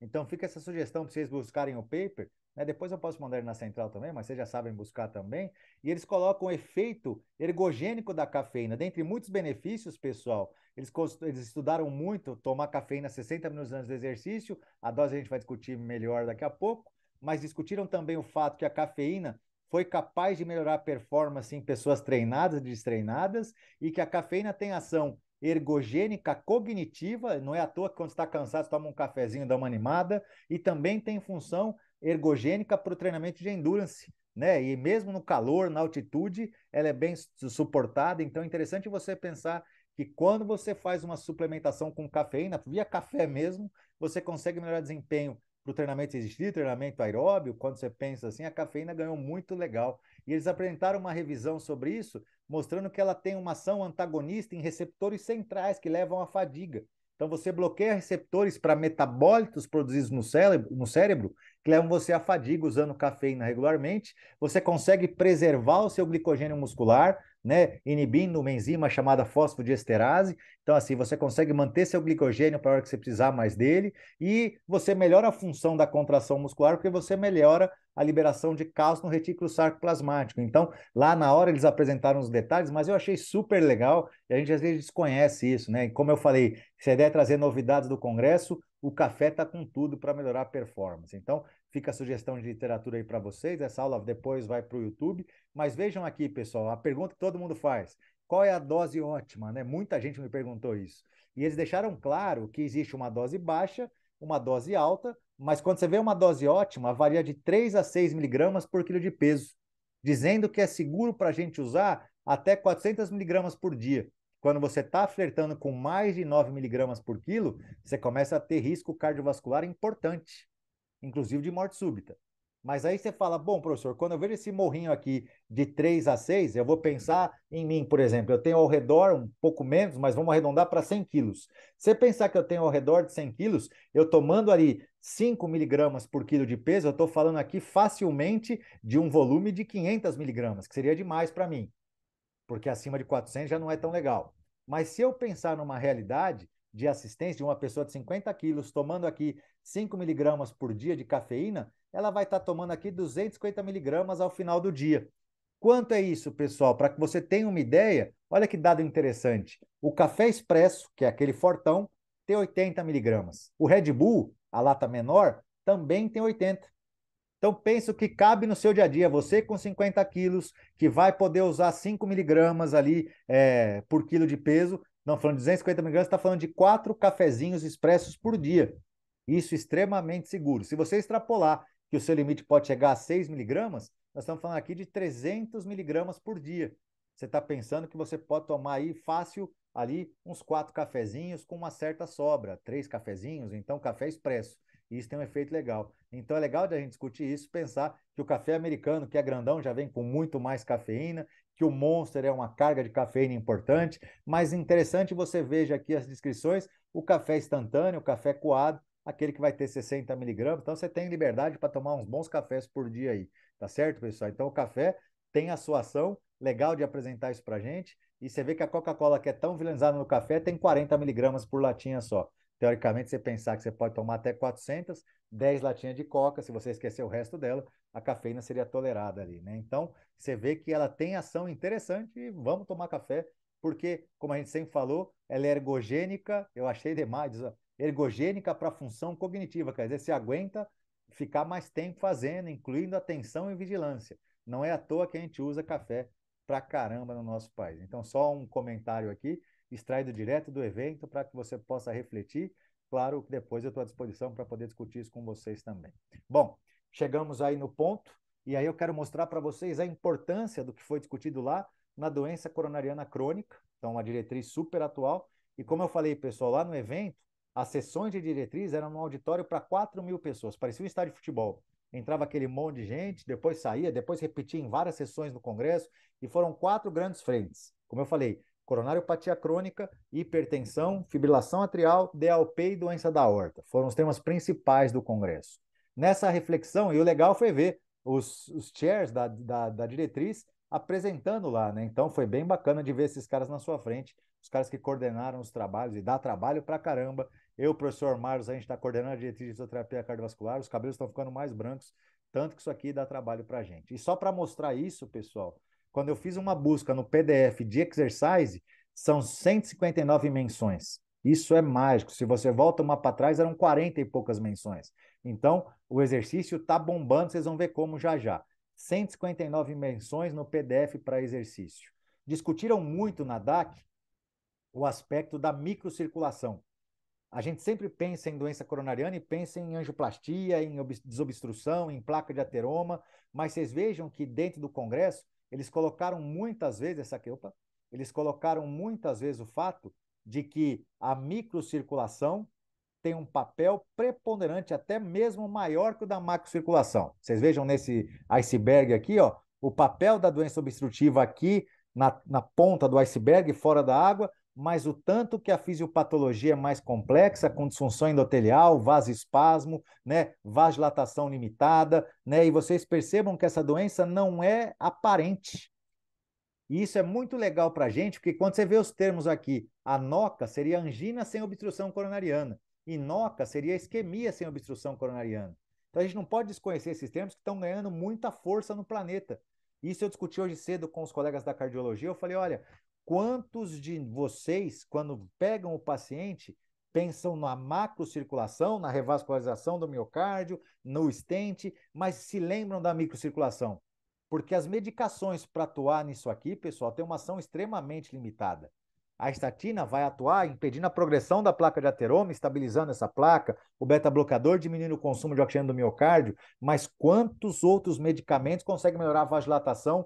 Então, fica essa sugestão para vocês buscarem o paper, né? Depois eu posso mandar ele na central também, mas vocês já sabem buscar também. E eles colocam o efeito ergogênico da cafeína. Dentre muitos benefícios, pessoal, eles estudaram muito tomar cafeína 60 minutos antes do exercício. A dose a gente vai discutir melhor daqui a pouco. Mas discutiram também o fato que a cafeína foi capaz de melhorar a performance em pessoas treinadas e destreinadas e que a cafeína tem ação ergogênica cognitiva, não é à toa que quando está cansado, você toma um cafezinho, dá uma animada, e também tem função ergogênica para o treinamento de endurance, né? E mesmo no calor, na altitude, ela é bem suportada, então é interessante você pensar que quando você faz uma suplementação com cafeína, via café mesmo, você consegue melhorar desempenho para o treinamento existir, treinamento aeróbio, quando você pensa assim, a cafeína ganhou muito legal. E eles apresentaram uma revisão sobre isso, mostrando que ela tem uma ação antagonista em receptores centrais que levam à fadiga. Então, você bloqueia receptores para metabólitos produzidos no cérebro, que levam você à fadiga usando cafeína regularmente. Você consegue preservar o seu glicogênio muscular, né, inibindo uma enzima chamada fosfodiesterase. Então, assim, você consegue manter seu glicogênio para a hora que você precisar mais dele e você melhora a função da contração muscular porque você melhora a liberação de cálcio no retículo sarcoplasmático. Então, lá na hora eles apresentaram os detalhes, mas eu achei super legal e a gente às vezes desconhece isso, né? E como eu falei, se a ideia é trazer novidades do Congresso, o café está com tudo para melhorar a performance. Então, fica a sugestão de literatura aí para vocês. Essa aula depois vai para o YouTube. Mas vejam aqui, pessoal, a pergunta que todo mundo faz: qual é a dose ótima? Né? Muita gente me perguntou isso. E eles deixaram claro que existe uma dose baixa, uma dose alta, mas quando você vê uma dose ótima, varia de 3 a 6 miligramas por quilo de peso, dizendo que é seguro para a gente usar até 400 miligramas por dia. Quando você está flertando com mais de 9 miligramas por quilo, você começa a ter risco cardiovascular importante, inclusive de morte súbita. Mas aí você fala, bom, professor, quando eu vejo esse morrinho aqui de 3 a 6, eu vou pensar em mim, por exemplo. Eu tenho ao redor um pouco menos, mas vamos arredondar para 100 quilos. Se você pensar que eu tenho ao redor de 100 quilos, eu tomando ali 5 miligramas por quilo de peso, eu estou falando aqui facilmente de um volume de 500 miligramas, que seria demais para mim, porque acima de 400 já não é tão legal. Mas se eu pensar numa realidade de assistência de uma pessoa de 50 quilos tomando aqui 5 miligramas por dia de cafeína, ela vai estar tomando aqui 250 miligramas ao final do dia. Quanto é isso, pessoal? Para que você tenha uma ideia, olha que dado interessante. O café expresso, que é aquele fortão, tem 80 miligramas. O Red Bull, a lata menor, também tem 80. Então, pensa o que cabe no seu dia a dia. Você com 50 quilos, que vai poder usar 5 miligramas ali por quilo de peso. Não, falando de 250 miligramas, está falando de 4 cafezinhos expressos por dia. Isso extremamente seguro. Se você extrapolar que o seu limite pode chegar a 6 miligramas, nós estamos falando aqui de 300 miligramas por dia. Você está pensando que você pode tomar aí fácil ali uns 4 cafezinhos com uma certa sobra, 3 cafezinhos, então café expresso. Isso tem um efeito legal. Então é legal de a gente discutir isso, pensar que o café americano, que é grandão, já vem com muito mais cafeína, que o Monster é uma carga de cafeína importante, mas interessante você veja aqui as descrições, o café instantâneo, o café coado, aquele que vai ter 60 miligramas, então você tem liberdade para tomar uns bons cafés por dia aí, tá certo, pessoal? Então o café tem a sua ação, legal de apresentar isso para gente, e você vê que a Coca-Cola, que é tão vilanizada no café, tem 40 miligramas por latinha só. Teoricamente, você pensar que você pode tomar até 400, 10 latinhas de coca, se você esquecer o resto dela, a cafeína seria tolerada ali, né? Então, você vê que ela tem ação interessante e vamos tomar café, porque, como a gente sempre falou, ela é ergogênica, eu achei demais, ergogênica para função cognitiva, quer dizer, você aguenta ficar mais tempo fazendo, incluindo atenção e vigilância. Não é à toa que a gente usa café pra caramba no nosso país. Então, só um comentário aqui, extraído direto do evento, para que você possa refletir. Claro que depois eu estou à disposição para poder discutir isso com vocês também. Bom, chegamos aí no ponto, e aí eu quero mostrar para vocês a importância do que foi discutido lá na doença coronariana crônica, então uma diretriz super atual. E como eu falei, pessoal, lá no evento, as sessões de diretriz eram num auditório para 4 mil pessoas, parecia um estádio de futebol. Entrava aquele monte de gente, depois saía, depois repetia em várias sessões no Congresso, e foram 4 grandes frentes. Como eu falei, coronariopatia crônica, hipertensão, fibrilação atrial, DAOP e doença da aorta. Foram os temas principais do Congresso. Nessa reflexão, e o legal foi ver os chairs da diretriz apresentando lá, né? Então foi bem bacana de ver esses caras na sua frente, os caras que coordenaram os trabalhos, e dá trabalho pra caramba. Eu, professor Marlos, a gente está coordenando a diretriz de fisioterapia cardiovascular, os cabelos estão ficando mais brancos, tanto que isso aqui dá trabalho pra gente. E só para mostrar isso, pessoal, quando eu fiz uma busca no PDF de exercise, são 159 menções. Isso é mágico. Se você volta uma para trás, eram 40 e poucas menções. Então, o exercício está bombando, vocês vão ver como já já. 159 menções no PDF para exercício. Discutiram muito na DAC o aspecto da microcirculação. A gente sempre pensa em doença coronariana e pensa em angioplastia, em desobstrução, em placa de ateroma, mas vocês vejam que dentro do Congresso, eles colocaram muitas vezes eles colocaram muitas vezes o fato de que a microcirculação tem um papel preponderante, até mesmo maior que o da macrocirculação. Vocês vejam nesse iceberg aqui, ó, o papel da doença obstrutiva aqui na ponta do iceberg, fora da água, mas o tanto que a fisiopatologia é mais complexa, com disfunção endotelial, vasoespasmo, né, vasodilatação limitada, né, e vocês percebam que essa doença não é aparente. E isso é muito legal para a gente, porque quando você vê os termos aqui, a NOCA seria angina sem obstrução coronariana, e NOCA seria isquemia sem obstrução coronariana. Então a gente não pode desconhecer esses termos que estão ganhando muita força no planeta. Isso eu discuti hoje cedo com os colegas da cardiologia. Eu falei: olha, quantos de vocês, quando pegam o paciente, pensam na macrocirculação, na revascularização do miocárdio, no stent, mas se lembram da microcirculação? Porque as medicações para atuar nisso aqui, pessoal, têm uma ação extremamente limitada. A estatina vai atuar impedindo a progressão da placa de ateroma, estabilizando essa placa, o beta-blocador diminuindo o consumo de oxigênio do miocárdio, mas quantos outros medicamentos conseguem melhorar a vasodilatação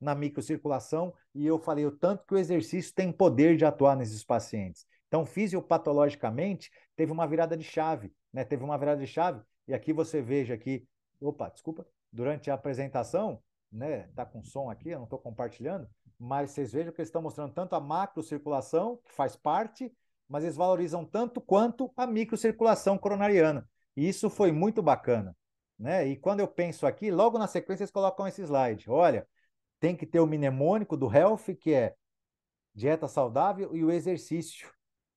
na microcirculação? E eu falei o tanto que o exercício tem poder de atuar nesses pacientes. Então, fisiopatologicamente, teve uma virada de chave, né? Teve uma virada de chave, e aqui você veja aqui opa, desculpa, durante a apresentação, né? Tá com som aqui, eu não estou compartilhando, mas vocês vejam que eles estão mostrando tanto a macrocirculação, que faz parte, mas eles valorizam tanto quanto a microcirculação coronariana. E isso foi muito bacana, né? E quando eu penso aqui, logo na sequência eles colocam esse slide. Olha, tem que ter o mnemônico do Health, que é dieta saudável e o exercício.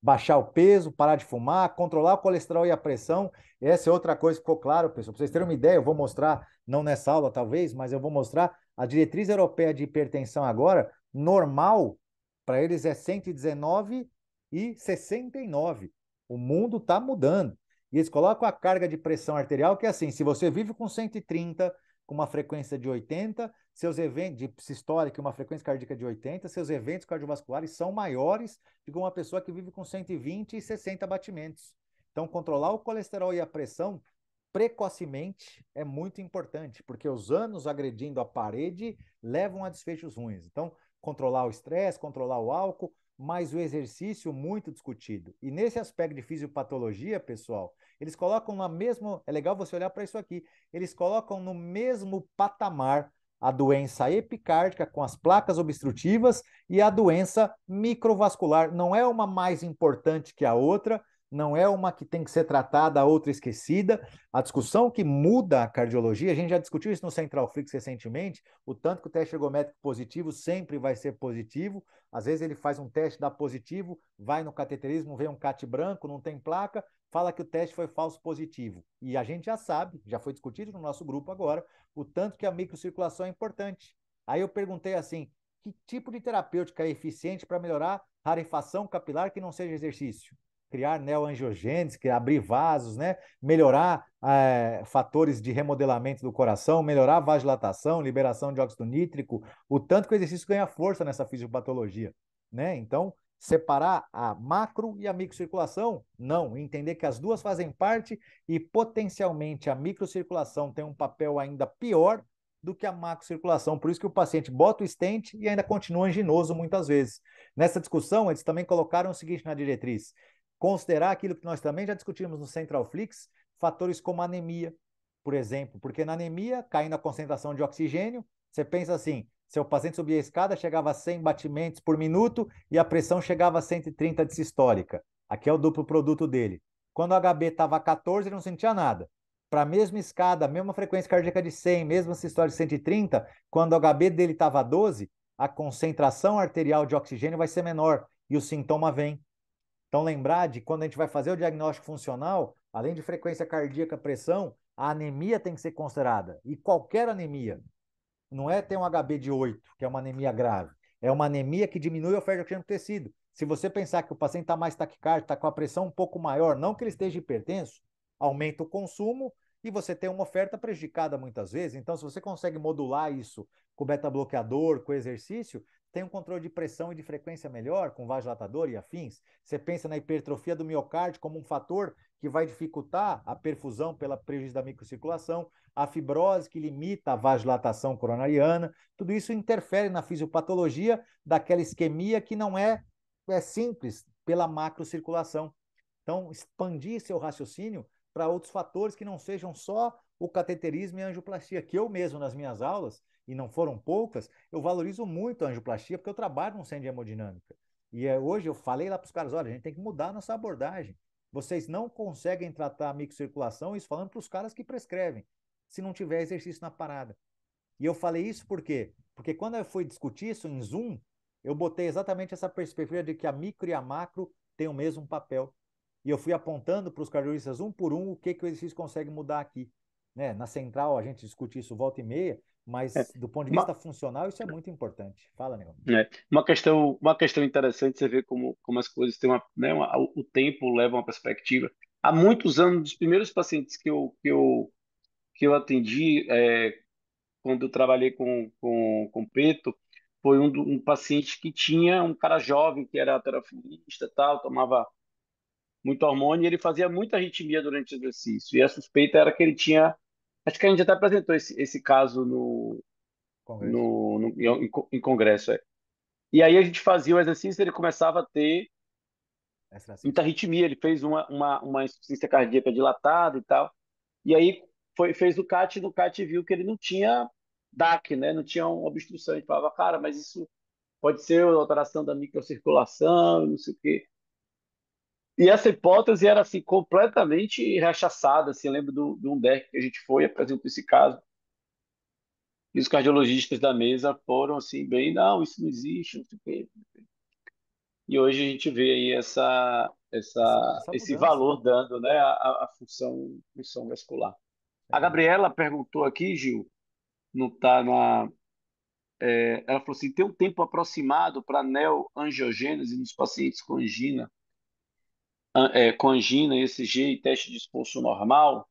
Baixar o peso, parar de fumar, controlar o colesterol e a pressão. Essa é outra coisa que ficou claro, pessoal. Para vocês terem uma ideia, eu vou mostrar, não nessa aula talvez, mas eu vou mostrar a diretriz europeia de hipertensão agora, normal, para eles é 119 e 69. O mundo está mudando. E eles colocam a carga de pressão arterial, que é assim, se você vive com 130, com uma frequência de 80, seus eventos de sistólica, uma frequência cardíaca de 80, seus eventos cardiovasculares são maiores do que uma pessoa que vive com 120 e 60 batimentos. Então, controlar o colesterol e a pressão precocemente é muito importante, porque os anos agredindo a parede levam a desfechos ruins. Então, controlar o estresse, controlar o álcool, mas o exercício muito discutido. E nesse aspecto de fisiopatologia, pessoal, eles colocam na mesma, é legal você olhar para isso aqui, eles colocam no mesmo patamar a doença epicárdica com as placas obstrutivas e a doença microvascular. Não é uma mais importante que a outra, não é uma que tem que ser tratada, a outra esquecida. A discussão que muda a cardiologia, a gente já discutiu isso no Central Flix recentemente, o tanto que o teste ergométrico positivo sempre vai ser positivo. Às vezes ele faz um teste, dá positivo, vai no cateterismo, vê um CAT branco, não tem placa, fala que o teste foi falso positivo. E a gente já sabe, já foi discutido no nosso grupo agora, o tanto que a microcirculação é importante. Aí eu perguntei assim, que tipo de terapêutica é eficiente para melhorar rarefação capilar que não seja exercício? Criar neoangiogênese, abrir vasos, né? Melhorar fatores de remodelamento do coração, melhorar a vasodilatação, liberação de óxido nítrico, o tanto que o exercício ganha força nessa fisiopatologia, né? Então, separar a macro e a microcirculação? Não, entender que as duas fazem parte e potencialmente a microcirculação tem um papel ainda pior do que a macrocirculação. Por isso que o paciente bota o stent e ainda continua anginoso muitas vezes. Nessa discussão, eles também colocaram o seguinte na diretriz: considerar aquilo que nós também já discutimos no Central Flix, fatores como anemia, por exemplo, porque na anemia, caindo a concentração de oxigênio, você pensa assim, seu paciente subia a escada, chegava a 100 batimentos por minuto e a pressão chegava a 130 de sistólica. Aqui é o duplo produto dele. Quando o HB estava a 14, ele não sentia nada. Para a mesma escada, mesma frequência cardíaca de 100, mesma sistólica de 130, quando o HB dele estava a 12, a concentração arterial de oxigênio vai ser menor e o sintoma vem. Então, lembrar de quando a gente vai fazer o diagnóstico funcional, além de frequência cardíaca, pressão, a anemia tem que ser considerada. E qualquer anemia. Não é ter um HB de 8, que é uma anemia grave. É uma anemia que diminui a oferta de oxigênio no tecido. Se você pensar que o paciente está mais taquicárdico, está com a pressão um pouco maior, não que ele esteja hipertenso, aumenta o consumo e você tem uma oferta prejudicada muitas vezes. Então, se você consegue modular isso com beta-bloqueador, com exercício, tem um controle de pressão e de frequência melhor, com vasodilatador e afins. Você pensa na hipertrofia do miocárdio como um fator que vai dificultar a perfusão pela prejuízo da microcirculação, a fibrose que limita a vasodilatação coronariana, tudo isso interfere na fisiopatologia daquela isquemia que não é simples pela macrocirculação. Então, expandir seu raciocínio para outros fatores que não sejam só o cateterismo e a angioplastia, que eu mesmo nas minhas aulas, e não foram poucas, eu valorizo muito a angioplastia porque eu trabalho no centro de hemodinâmica. E hoje eu falei lá para os caras, olha, a gente tem que mudar a nossa abordagem. Vocês não conseguem tratar a microcirculação, isso falando para os caras que prescrevem, se não tiver exercício na parada. E eu falei isso por quê? Porque quando eu fui discutir isso em Zoom, eu botei exatamente essa perspectiva de que a micro e a macro têm o mesmo papel. E eu fui apontando para os cardiologistas um por um o que, que o exercício consegue mudar aqui. Né? Na central a gente discute isso volta e meia, É, mas do ponto de vista uma, funcional isso é muito importante. Fala, Negão. uma questão interessante, você vê como as coisas têm o tempo leva uma perspectiva. Há muitos anos, dos primeiros pacientes que eu atendi, quando eu trabalhei com preto, foi um paciente que tinha um cara jovem, que era alterofilista, tal, tomava muito hormônio, e ele fazia muita arritmia durante o exercício. E a suspeita era que ele tinha. Acho que a gente até apresentou esse caso Congresso. em congresso. E aí a gente fazia o exercício, ele começava a ter muita Extracístole. arritmia, ele fez uma insuficiência cardíaca dilatada e tal. E aí fez o CAT, e no CAT viu que ele não tinha DAC, né? Não tinha uma obstrução. A gente falava, cara, mas isso pode ser alteração da microcirculação, não sei o quê. E essa hipótese era assim completamente rechaçada. Assim, eu lembro de um DEC que a gente foi, apresentou esse caso, e os cardiologistas da mesa foram assim, bem, não, isso não existe, não sei o quê. E hoje a gente vê aí Essa esse mudança, né? valor dando, né, a função vascular. A Sem dúvida. Gabriela perguntou aqui, Gil, não tá na. Ela falou assim: tem um tempo aproximado para neoangiogênese nos pacientes com angina, com angina, ECG e teste de esforço normal?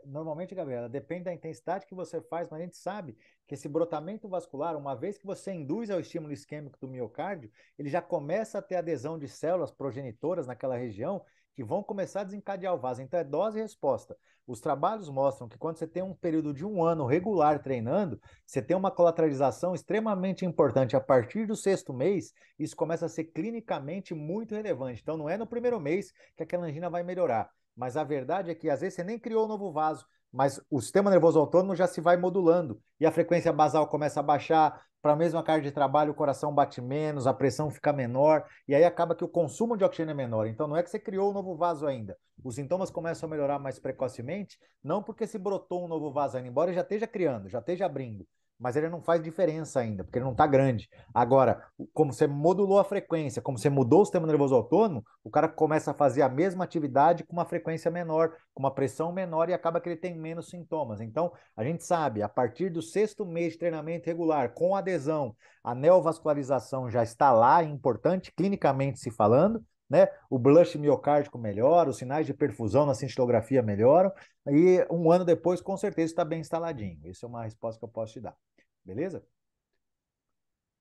Normalmente, Gabriela, depende da intensidade que você faz, mas a gente sabe que esse brotamento vascular, uma vez que você induz ao estímulo isquêmico do miocárdio, ele já começa a ter adesão de células progenitoras naquela região que vão começar a desencadear o vaso. Então, é dose e resposta. Os trabalhos mostram que quando você tem um período de um ano regular treinando, você tem uma colateralização extremamente importante. A partir do sexto mês, isso começa a ser clinicamente muito relevante. Então, não é no primeiro mês que aquela angina vai melhorar. Mas a verdade é que às vezes você nem criou um novo vaso, mas o sistema nervoso autônomo já se vai modulando e a frequência basal começa a baixar, para a mesma carga de trabalho o coração bate menos, a pressão fica menor e aí acaba que o consumo de oxigênio é menor. Então não é que você criou um novo vaso ainda. Os sintomas começam a melhorar mais precocemente, não porque se brotou um novo vaso ainda, embora ele já esteja criando, já esteja abrindo, mas ele não faz diferença ainda, porque ele não está grande. Agora, como você modulou a frequência, como você mudou o sistema nervoso autônomo, o cara começa a fazer a mesma atividade com uma frequência menor, com uma pressão menor e acaba que ele tem menos sintomas. Então, a gente sabe, a partir do sexto mês de treinamento regular, com adesão, a neovascularização já está lá, é importante, clinicamente se falando, né? O blush miocárdico melhora, os sinais de perfusão na cintilografia melhoram, e um ano depois, com certeza, está bem instaladinho. Essa é uma resposta que eu posso te dar. Beleza?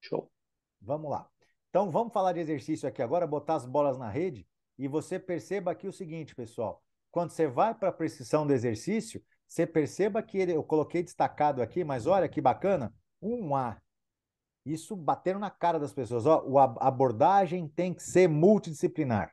Show. Vamos lá. Então, vamos falar de exercício aqui agora, botar as bolas na rede e você perceba aqui o seguinte, pessoal. Quando você vai para a prescrição do exercício, você perceba que eu coloquei destacado aqui, mas olha que bacana, um A. Isso bateram na cara das pessoas. Ó, a abordagem tem que ser multidisciplinar.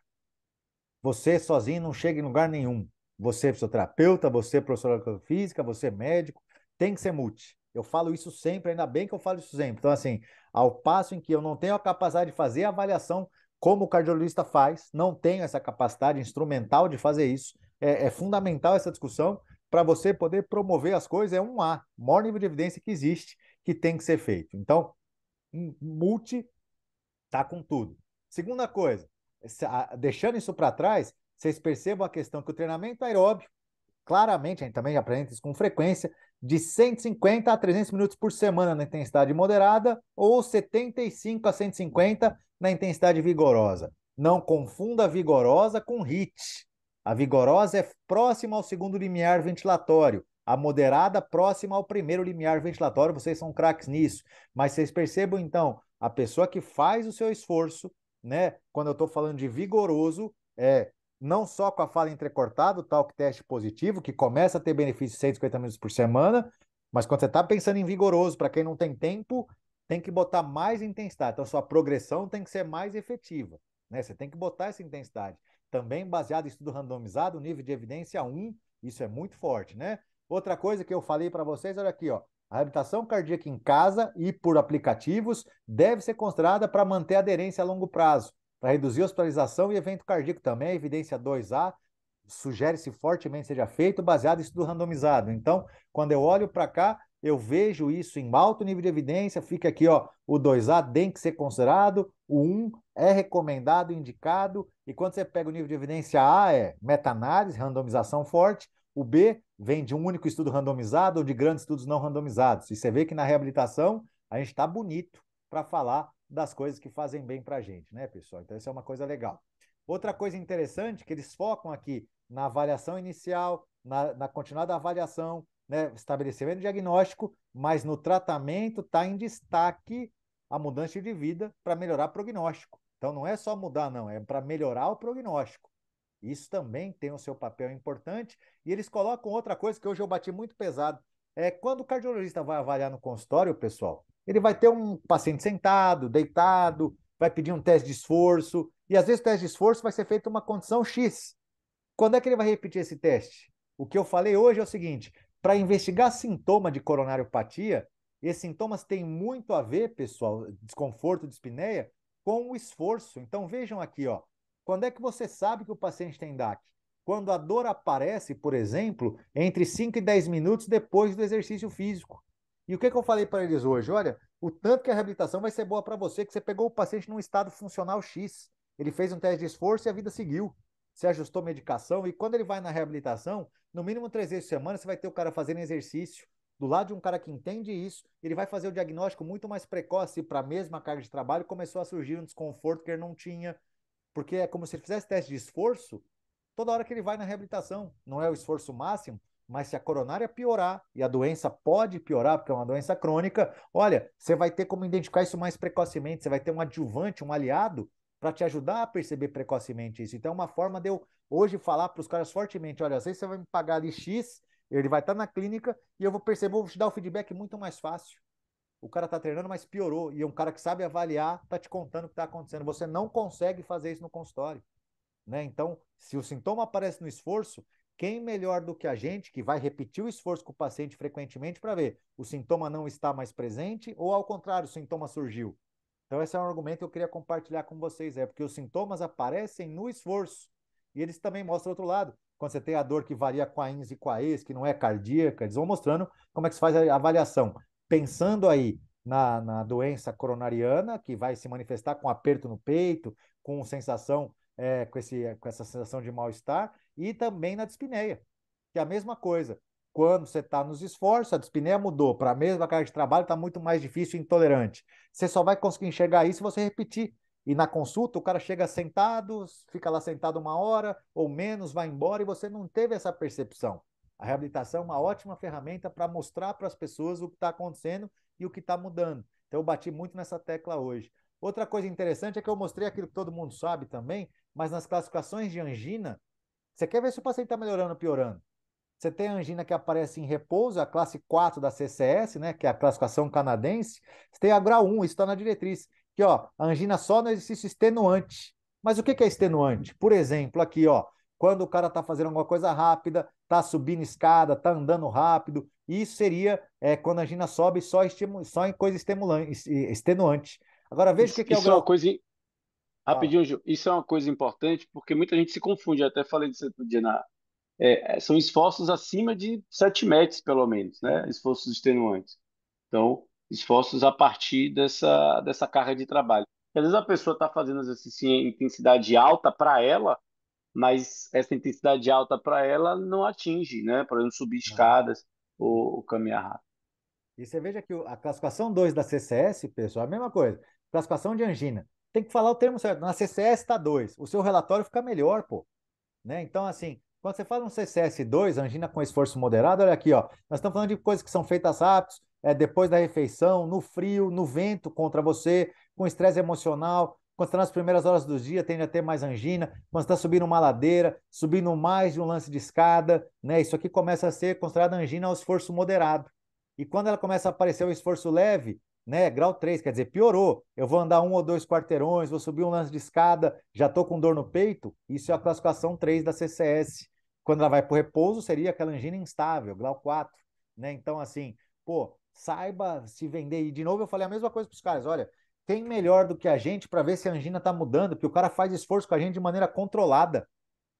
Você sozinho não chega em lugar nenhum. Você é fisioterapeuta, você é professor de física, você é médico, tem que ser multi. Eu falo isso sempre, ainda bem que eu falo isso sempre. Então, assim, ao passo em que eu não tenho a capacidade de fazer a avaliação como o cardiologista faz, não tenho essa capacidade instrumental de fazer isso, é fundamental essa discussão para você poder promover as coisas, é um A, o maior nível de evidência que existe que tem que ser feito. Então, multi tá com tudo. Segunda coisa, deixando isso para trás, vocês percebam a questão que o treinamento aeróbio, claramente, a gente também apresenta isso com frequência, de 150 a 300 minutos por semana na intensidade moderada ou 75 a 150 na intensidade vigorosa. Não confunda a vigorosa com HIIT. A vigorosa é próxima ao segundo limiar ventilatório. A moderada próxima ao primeiro limiar ventilatório. Vocês são craques nisso. Mas vocês percebam, então, a pessoa que faz o seu esforço, né? Quando eu estou falando de vigoroso, não só com a fala entrecortada, o talk teste positivo, que começa a ter benefício de 150 minutos por semana, mas quando você está pensando em vigoroso, para quem não tem tempo, tem que botar mais intensidade. Então, sua progressão tem que ser mais efetiva. Né? Você tem que botar essa intensidade. Também baseado em estudo randomizado, nível de evidência 1, isso é muito forte, né? Outra coisa que eu falei para vocês, olha aqui, ó. A reabilitação cardíaca em casa e por aplicativos deve ser considerada para manter a aderência a longo prazo, para reduzir a hospitalização e evento cardíaco também. A evidência 2A sugere-se fortemente seja feito baseado em estudo randomizado. Então, quando eu olho para cá, eu vejo isso em alto nível de evidência, fica aqui, ó, o 2A tem que ser considerado, o 1 é recomendado, indicado, e quando você pega o nível de evidência A, é meta-análise, randomização forte, o B vem de um único estudo randomizado ou de grandes estudos não randomizados. E você vê que na reabilitação a gente está bonito para falar das coisas que fazem bem para a gente, né, pessoal? Então, isso é uma coisa legal. Outra coisa interessante que eles focam aqui na avaliação inicial, na continuada avaliação, né, estabelecimento diagnóstico, mas no tratamento está em destaque a mudança de vida para melhorar o prognóstico. Então, não é só mudar, não, é para melhorar o prognóstico. Isso também tem o seu papel importante. E eles colocam outra coisa que hoje eu bati muito pesado. É quando o cardiologista vai avaliar no consultório, pessoal, ele vai ter um paciente sentado, deitado, vai pedir um teste de esforço, e às vezes o teste de esforço vai ser feito uma condição X. Quando é que ele vai repetir esse teste? O que eu falei hoje é o seguinte: para investigar sintoma de coronariopatia, esses sintomas têm muito a ver, pessoal, desconforto de espineia, com o esforço. Então vejam aqui, ó, quando é que você sabe que o paciente tem DAC? Quando a dor aparece, por exemplo, entre 5 e 10 minutos depois do exercício físico. E o que eu falei para eles hoje? Olha, o tanto que a reabilitação vai ser boa para você, que você pegou o paciente num estado funcional X. Ele fez um teste de esforço e a vida seguiu. Você ajustou medicação e quando ele vai na reabilitação, no mínimo 3 vezes por semana, você vai ter o cara fazendo exercício. Do lado de um cara que entende isso, ele vai fazer o diagnóstico muito mais precoce para a mesma carga de trabalho. Começou a surgir um desconforto que ele não tinha, porque é como se ele fizesse teste de esforço toda hora que ele vai na reabilitação. Não é o esforço máximo, mas se a coronária piorar, e a doença pode piorar, porque é uma doença crônica, olha, você vai ter como identificar isso mais precocemente, você vai ter um adjuvante, um aliado, para te ajudar a perceber precocemente isso. Então, é uma forma de eu hoje falar para os caras fortemente: olha, às vezes você vai me pagar ali X, ele vai estar na clínica e eu vou perceber, vou te dar o feedback muito mais fácil. O cara está treinando, mas piorou. E um cara que sabe avaliar está te contando o que está acontecendo. Você não consegue fazer isso no consultório, né? Então, se o sintoma aparece no esforço, quem melhor do que a gente, que vai repetir o esforço com o paciente frequentemente para ver o sintoma não está mais presente ou, ao contrário, o sintoma surgiu? Então, esse é um argumento que eu queria compartilhar com vocês, porque os sintomas aparecem no esforço e eles também mostram outro lado. Quando você tem a dor que varia com a INS e com a ES, que não é cardíaca, eles vão mostrando como é que se faz a avaliação. Pensando aí na doença coronariana, que vai se manifestar com aperto no peito, com sensação com essa sensação de mal-estar, e também na dispneia, que é a mesma coisa. Quando você está nos esforços, a dispneia mudou para a mesma carga de trabalho, está muito mais difícil e intolerante. Você só vai conseguir enxergar isso se você repetir. E na consulta, o cara chega sentado, fica lá sentado 1 hora ou menos, vai embora e você não teve essa percepção. A reabilitação é uma ótima ferramenta para mostrar para as pessoas o que está acontecendo e o que está mudando. Então, eu bati muito nessa tecla hoje. Outra coisa interessante é que eu mostrei aquilo que todo mundo sabe também, mas nas classificações de angina, você quer ver se o paciente está melhorando ou piorando? Você tem a angina que aparece em repouso, a classe 4 da CCS, né, que é a classificação canadense. Você tem a grau 1, isso está na diretriz. Que, ó, a angina só no exercício extenuante. Mas o que é extenuante? Por exemplo, aqui, ó, quando o cara está fazendo alguma coisa rápida, está subindo escada, está andando rápido, isso seria quando a angina sobe só em coisa extenuante. Agora veja o que é o Isso é uma grau. coisa, Fala. rapidinho, Ju, isso é uma coisa importante porque muita gente se confunde. Eu até falei disso outro dia são esforços acima de 7 metros, pelo menos, né? Esforços extenuantes. Então, esforços a partir dessa carga de trabalho. Às vezes a pessoa está fazendo exercício em intensidade alta para ela, mas essa intensidade alta para ela não atinge, né? Por exemplo, subir Não. escadas ou caminhar rápido. E você veja que a classificação 2 da CCS, pessoal, é a mesma coisa. Classificação de angina. Tem que falar o termo certo. Na CCS está 2. O seu relatório fica melhor, pô. Né? Então, assim, quando você fala um CCS2, angina com esforço moderado, olha aqui, ó. Nós estamos falando de coisas que são feitas rápidos, depois da refeição, no frio, no vento contra você, com estresse emocional. Quando você está nas primeiras horas do dia, tende a ter mais angina. Quando você está subindo uma ladeira, subindo mais de um lance de escada, né? Isso aqui começa a ser considerado angina ao esforço moderado. E quando ela começa a aparecer o esforço leve, né, grau 3, quer dizer, piorou. Eu vou andar 1 ou 2 quarteirões, vou subir um lance de escada, já estou com dor no peito. Isso é a classificação 3 da CCS. Quando ela vai para o repouso, seria aquela angina instável, grau 4. Né? Então, assim, pô, saiba se vender. E, de novo, eu falei a mesma coisa para os caras: olha, quem melhor do que a gente para ver se a angina está mudando? Porque o cara faz esforço com a gente de maneira controlada.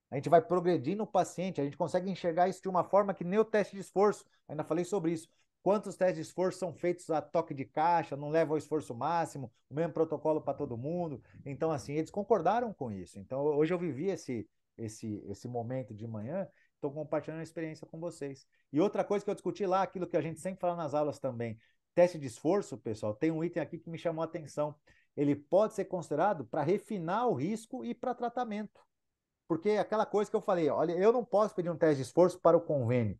A gente vai progredir no paciente, a gente consegue enxergar isso de uma forma que nem o teste de esforço. Ainda falei sobre isso. Quantos testes de esforço são feitos a toque de caixa, não levam ao esforço máximo, o mesmo protocolo para todo mundo. Então, assim, eles concordaram com isso. Então, hoje eu vivi esse momento de manhã, estou compartilhando a experiência com vocês. E outra coisa que eu discuti lá, aquilo que a gente sempre fala nas aulas também, teste de esforço, pessoal, tem um item aqui que me chamou a atenção. Ele pode ser considerado para refinar o risco e para tratamento. Porque aquela coisa que eu falei, olha, eu não posso pedir um teste de esforço para o convênio,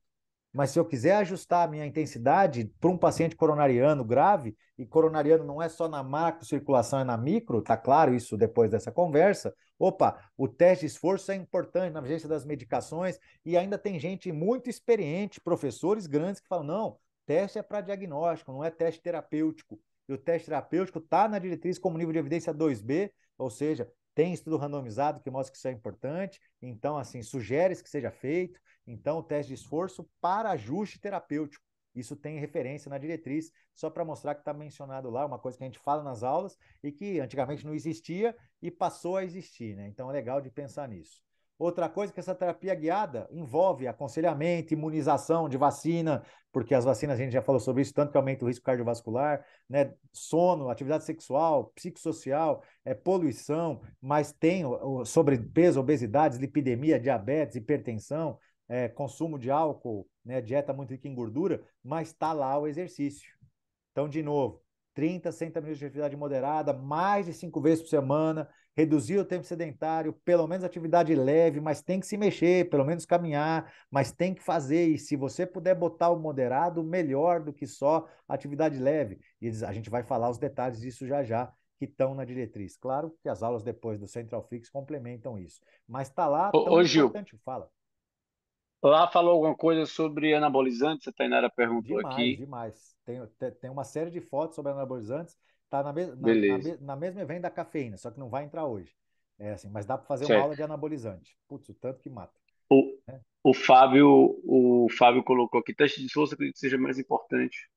mas se eu quiser ajustar a minha intensidade para um paciente coronariano grave, e coronariano não é só na macro circulação, é na micro, tá claro isso depois dessa conversa. Opa, o teste de esforço é importante na vigência das medicações, e ainda tem gente muito experiente, professores grandes, que falam: não, teste é para diagnóstico, não é teste terapêutico. E o teste terapêutico está na diretriz como nível de evidência 2B, ou seja, tem estudo randomizado que mostra que isso é importante, então, assim, sugere-se que seja feito. Então, o teste de esforço para ajuste terapêutico. Isso tem referência na diretriz, só para mostrar que está mencionado lá, uma coisa que a gente fala nas aulas e que antigamente não existia e passou a existir, né? Então é legal de pensar nisso. Outra coisa é que essa terapia guiada envolve aconselhamento, imunização de vacina, porque as vacinas, a gente já falou sobre isso, tanto que aumenta o risco cardiovascular, né? Sono, atividade sexual, psicossocial, poluição, mas tem o sobrepeso, obesidade, lipidemia, diabetes, hipertensão, consumo de álcool, né? Dieta muito rica em gordura, mas está lá o exercício. Então, de novo, 30, 60 minutos de atividade moderada, mais de 5 vezes por semana, reduzir o tempo sedentário, pelo menos atividade leve, mas tem que se mexer, pelo menos caminhar, mas tem que fazer. E se você puder botar o moderado, melhor do que só atividade leve. E a gente vai falar os detalhes disso já já, que estão na diretriz. Claro que as aulas depois do Central Fix complementam isso. Mas está lá tão Ô, Gil, importante. Fala. lá falou alguma coisa sobre anabolizantes, a Tainara perguntou Demais, aqui. demais. Tem uma série de fotos sobre anabolizantes, tá Beleza, na mesma evento da cafeína, só que não vai entrar hoje. É assim, mas dá para fazer uma aula certo. de anabolizante. Putz, o tanto que mata, O, né? o Fábio colocou aqui, teste de esforço acredito que seja mais importante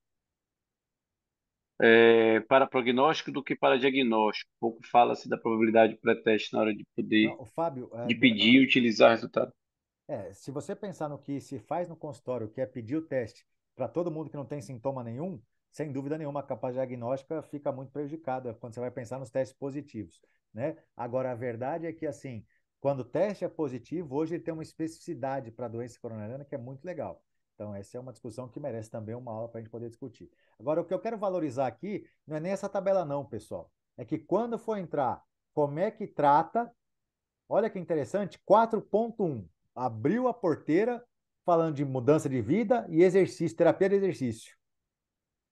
para prognóstico do que para diagnóstico. Pouco fala-se da probabilidade pré-teste na hora de Não, poder, o Fábio, de pedir e utilizar o resultado. se você pensar no que se faz no consultório, que é pedir o teste para todo mundo que não tem sintoma nenhum, sem dúvida nenhuma, a capacidade diagnóstica fica muito prejudicada quando você vai pensar nos testes positivos, né? Agora, a verdade é que, assim, quando o teste é positivo, hoje ele tem uma especificidade para a doença coronariana que é muito legal. Então, essa é uma discussão que merece também uma aula para a gente poder discutir. Agora, o que eu quero valorizar aqui não é nem essa tabela, não, pessoal. É que quando for entrar como é que trata. Olha que interessante, 4.1 abriu a porteira falando de mudança de vida e exercício, terapia de exercício.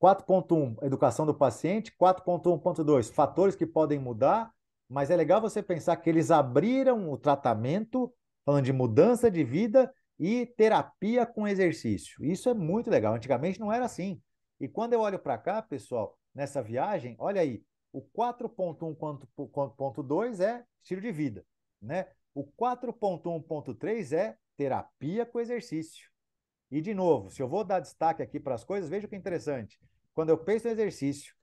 4.1 educação do paciente. 4.1.2 fatores que podem mudar. Mas é legal você pensar que eles abriram o tratamento falando de mudança de vida e terapia com exercício. Isso é muito legal. Antigamente não era assim. E quando eu olho para cá, pessoal, nessa viagem, olha aí, o 4.1.2 é estilo de vida, né? O 4.1.3 é terapia com exercício. E, de novo, se eu vou dar destaque aqui para as coisas, veja o que é interessante. Quando eu penso no exercício,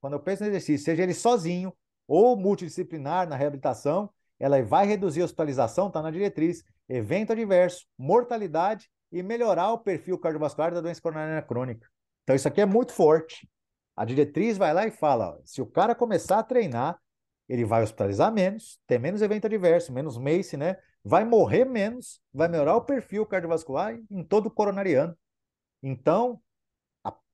quando eu penso no exercício, seja ele sozinho ou multidisciplinar na reabilitação, ela vai reduzir a hospitalização, está na diretriz, evento adverso, mortalidade e melhorar o perfil cardiovascular da doença coronariana crônica. Então, isso aqui é muito forte. A diretriz vai lá e fala: ó, se o cara começar a treinar, ele vai hospitalizar menos, ter menos evento adverso, menos MACE, né? Vai morrer menos, vai melhorar o perfil cardiovascular em todo o coronariano. Então,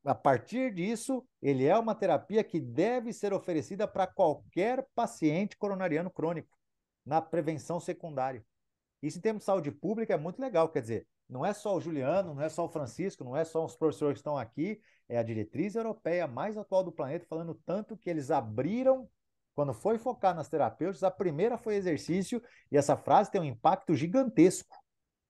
a partir disso, ele é uma terapia que deve ser oferecida para qualquer paciente coronariano crônico, na prevenção secundária. Isso em termos de saúde pública é muito legal, quer dizer, não é só o Juliano, não é só o Francisco, não é só os professores que estão aqui, é a diretriz europeia mais atual do planeta falando tanto que eles abriram, quando foi focar nas terapêuticas, a primeira foi exercício e essa frase tem um impacto gigantesco.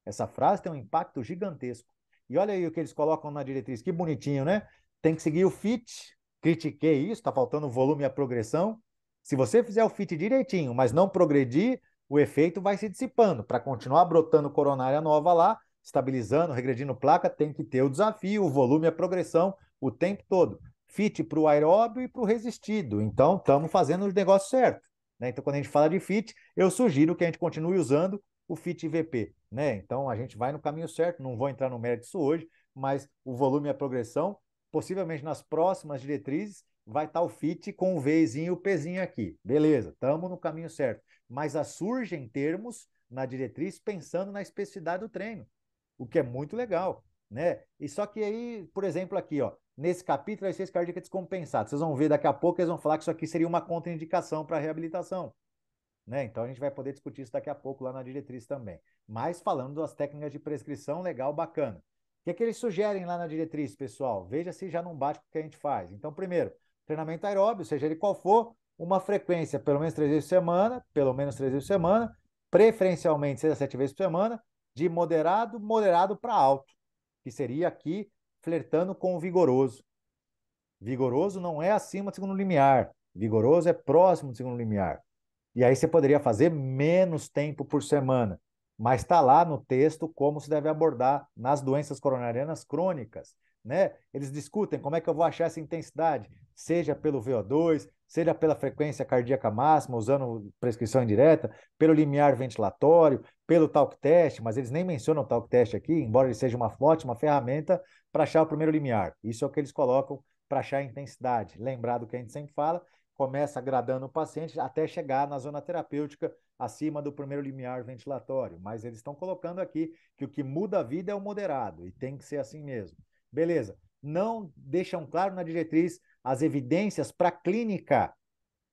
Essa frase tem um impacto gigantesco. E olha aí o que eles colocam na diretriz, que bonitinho, né? Tem que seguir o FIT, critiquei isso, está faltando volume e a progressão. Se você fizer o FIT direitinho, mas não progredir, o efeito vai se dissipando. Para continuar brotando coronária nova lá, estabilizando, regredindo placa, tem que ter o desafio, o volume e a progressão o tempo todo. FIT para o aeróbio e para o resistido. Então, estamos fazendo o negócio certo. Né? Então, quando a gente fala de FIT, eu sugiro que a gente continue usando o FIT IVP, né? Então a gente vai no caminho certo, não vou entrar no mérito disso hoje, mas o volume e a progressão, possivelmente nas próximas diretrizes, vai estar o FIT com o Vzinho e o Pzinho aqui. Beleza, estamos no caminho certo. Mas surgem termos na diretriz pensando na especificidade do treino, o que é muito legal, né? E só que aí, por exemplo, aqui, ó, nesse capítulo, a ciência cardíaca descompensada. Vocês vão ver daqui a pouco, eles vão falar que isso aqui seria uma contraindicação para a reabilitação, né? Então a gente vai poder discutir isso daqui a pouco lá na diretriz também. Mas falando das técnicas de prescrição, legal, bacana. O que é que eles sugerem lá na diretriz, pessoal? Veja se já não bate com o que a gente faz. Então, primeiro, treinamento aeróbio, seja ele qual for, uma frequência pelo menos 3 vezes por semana, pelo menos 3 vezes por semana, preferencialmente 6 a 7 vezes por semana, de moderado para alto, que seria aqui flertando com o vigoroso. Vigoroso não é acima do segundo limiar, vigoroso é próximo do segundo limiar. E aí você poderia fazer menos tempo por semana, mas está lá no texto como se deve abordar nas doenças coronarianas crônicas, né? Eles discutem como é que eu vou achar essa intensidade, seja pelo VO2, seja pela frequência cardíaca máxima, usando prescrição indireta, pelo limiar ventilatório, pelo talk test, mas eles nem mencionam o talk test aqui, embora ele seja uma ótima ferramenta para achar o primeiro limiar. Isso é o que eles colocam para achar a intensidade. Lembrado que a gente sempre fala, começa agradando o paciente até chegar na zona terapêutica acima do primeiro limiar ventilatório. Mas eles estão colocando aqui que o que muda a vida é o moderado, e tem que ser assim mesmo. Beleza. Não deixam claro na diretriz as evidências para a clínica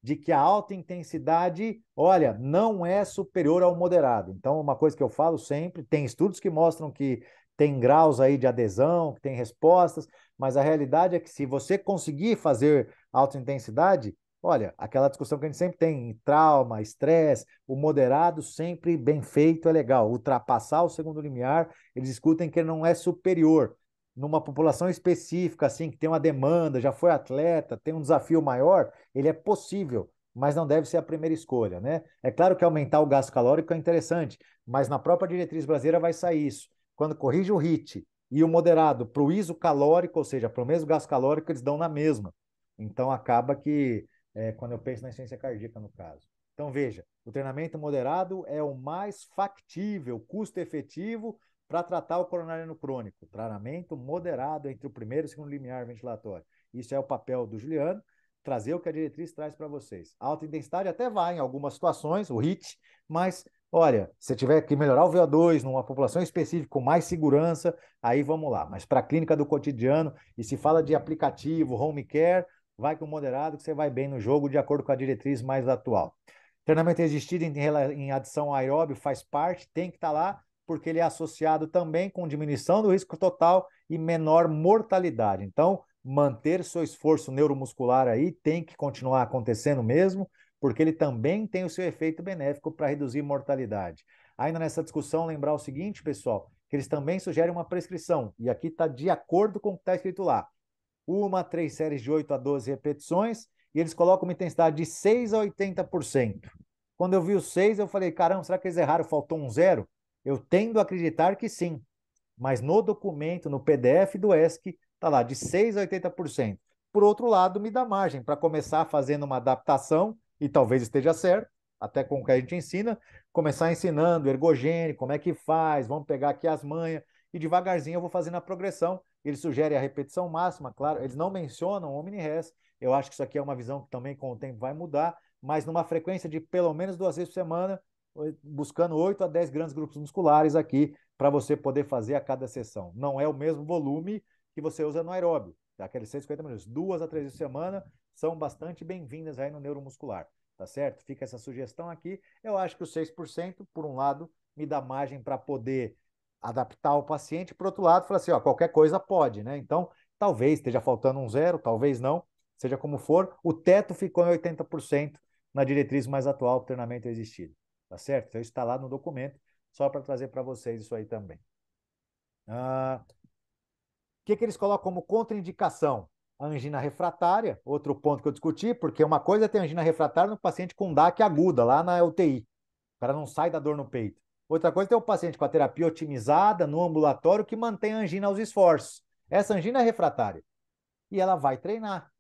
de que a alta intensidade, olha, não é superior ao moderado. Então, uma coisa que eu falo sempre, tem estudos que mostram que tem graus aí de adesão, que tem respostas, mas a realidade é que se você conseguir fazer alta intensidade, olha, aquela discussão que a gente sempre tem, trauma, estresse, o moderado sempre bem feito é legal. Ultrapassar o segundo limiar, eles discutem que ele não é superior. Numa população específica, assim, que tem uma demanda, já foi atleta, tem um desafio maior, ele é possível, mas não deve ser a primeira escolha, né? É claro que aumentar o gasto calórico é interessante, mas na própria diretriz brasileira vai sair isso. Quando corrige o HIIT e o moderado para o isocalórico, ou seja, para o mesmo gasto calórico, eles dão na mesma. Então acaba que, quando eu penso na insuficiência cardíaca, no caso. Então veja, o treinamento moderado é o mais factível, custo-efetivo para tratar o coronariano crônico. Treinamento moderado entre o primeiro e o segundo limiar ventilatório. Isso é o papel do Juliano, trazer o que a diretriz traz para vocês. A alta intensidade até vai em algumas situações, o HIIT, mas olha, se tiver que melhorar o VO2 numa população específica com mais segurança, aí vamos lá. Mas para a clínica do cotidiano, e se fala de aplicativo, home care, vai com moderado que você vai bem no jogo de acordo com a diretriz mais atual. Treinamento resistido em adição aeróbio faz parte, tem que estar lá, porque ele é associado também com diminuição do risco total e menor mortalidade. Então, manter seu esforço neuromuscular aí tem que continuar acontecendo mesmo, porque ele também tem o seu efeito benéfico para reduzir mortalidade. Ainda nessa discussão, lembrar o seguinte, pessoal, que eles também sugerem uma prescrição, e aqui está de acordo com o que está escrito lá. 3 séries de 8 a 12 repetições, e eles colocam uma intensidade de 6 a 80%. Quando eu vi o 6, eu falei, caramba, será que eles erraram? Faltou um zero? Eu tendo a acreditar que sim, mas no documento, no PDF do ESC, está lá de 6 a 80%. Por outro lado, me dá margem para começar fazendo uma adaptação, e talvez esteja certo, até com o que a gente ensina, começar ensinando ergogênico, como é que faz, vamos pegar aqui as manhas, e devagarzinho eu vou fazendo a progressão. Eles sugerem a repetição máxima, claro, eles não mencionam o omni-res, eu acho que isso aqui é uma visão que também com o tempo vai mudar, mas numa frequência de pelo menos 2 vezes por semana, buscando 8 a 10 grandes grupos musculares aqui para você poder fazer a cada sessão. Não é o mesmo volume que você usa no aeróbio, aqueles 150 minutos. 2 a 3 vezes por semana são bastante bem-vindas aí no neuromuscular, tá certo? Fica essa sugestão aqui. Eu acho que os 6%, por um lado, me dá margem para poder adaptar o paciente, por outro lado, fala assim, ó, qualquer coisa pode, né? Então, talvez esteja faltando um zero, talvez não, seja como for, o teto ficou em 80% na diretriz mais atual do treinamento existido, tá certo? Então, isso está lá no documento, só para trazer para vocês isso aí também. Que eles colocam como contraindicação? A angina refratária, outro ponto que eu discuti, porque uma coisa é ter angina refratária no paciente com DAC aguda, lá na UTI. O cara não sai da dor no peito. Outra coisa é ter o paciente com a terapia otimizada no ambulatório que mantém a angina aos esforços. Essa angina é refratária. E ela vai treinar,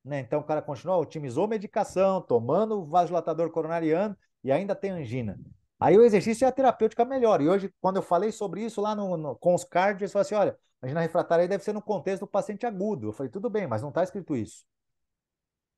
né? Então o cara continua, otimizou medicação, tomando o vasodilatador coronariano e ainda tem angina. Aí o exercício é a terapêutica melhor. E hoje, quando eu falei sobre isso lá com os cardio, eles falaram assim: olha, a angina refratária aí deve ser no contexto do paciente agudo. Eu falei, tudo bem, mas não está escrito isso.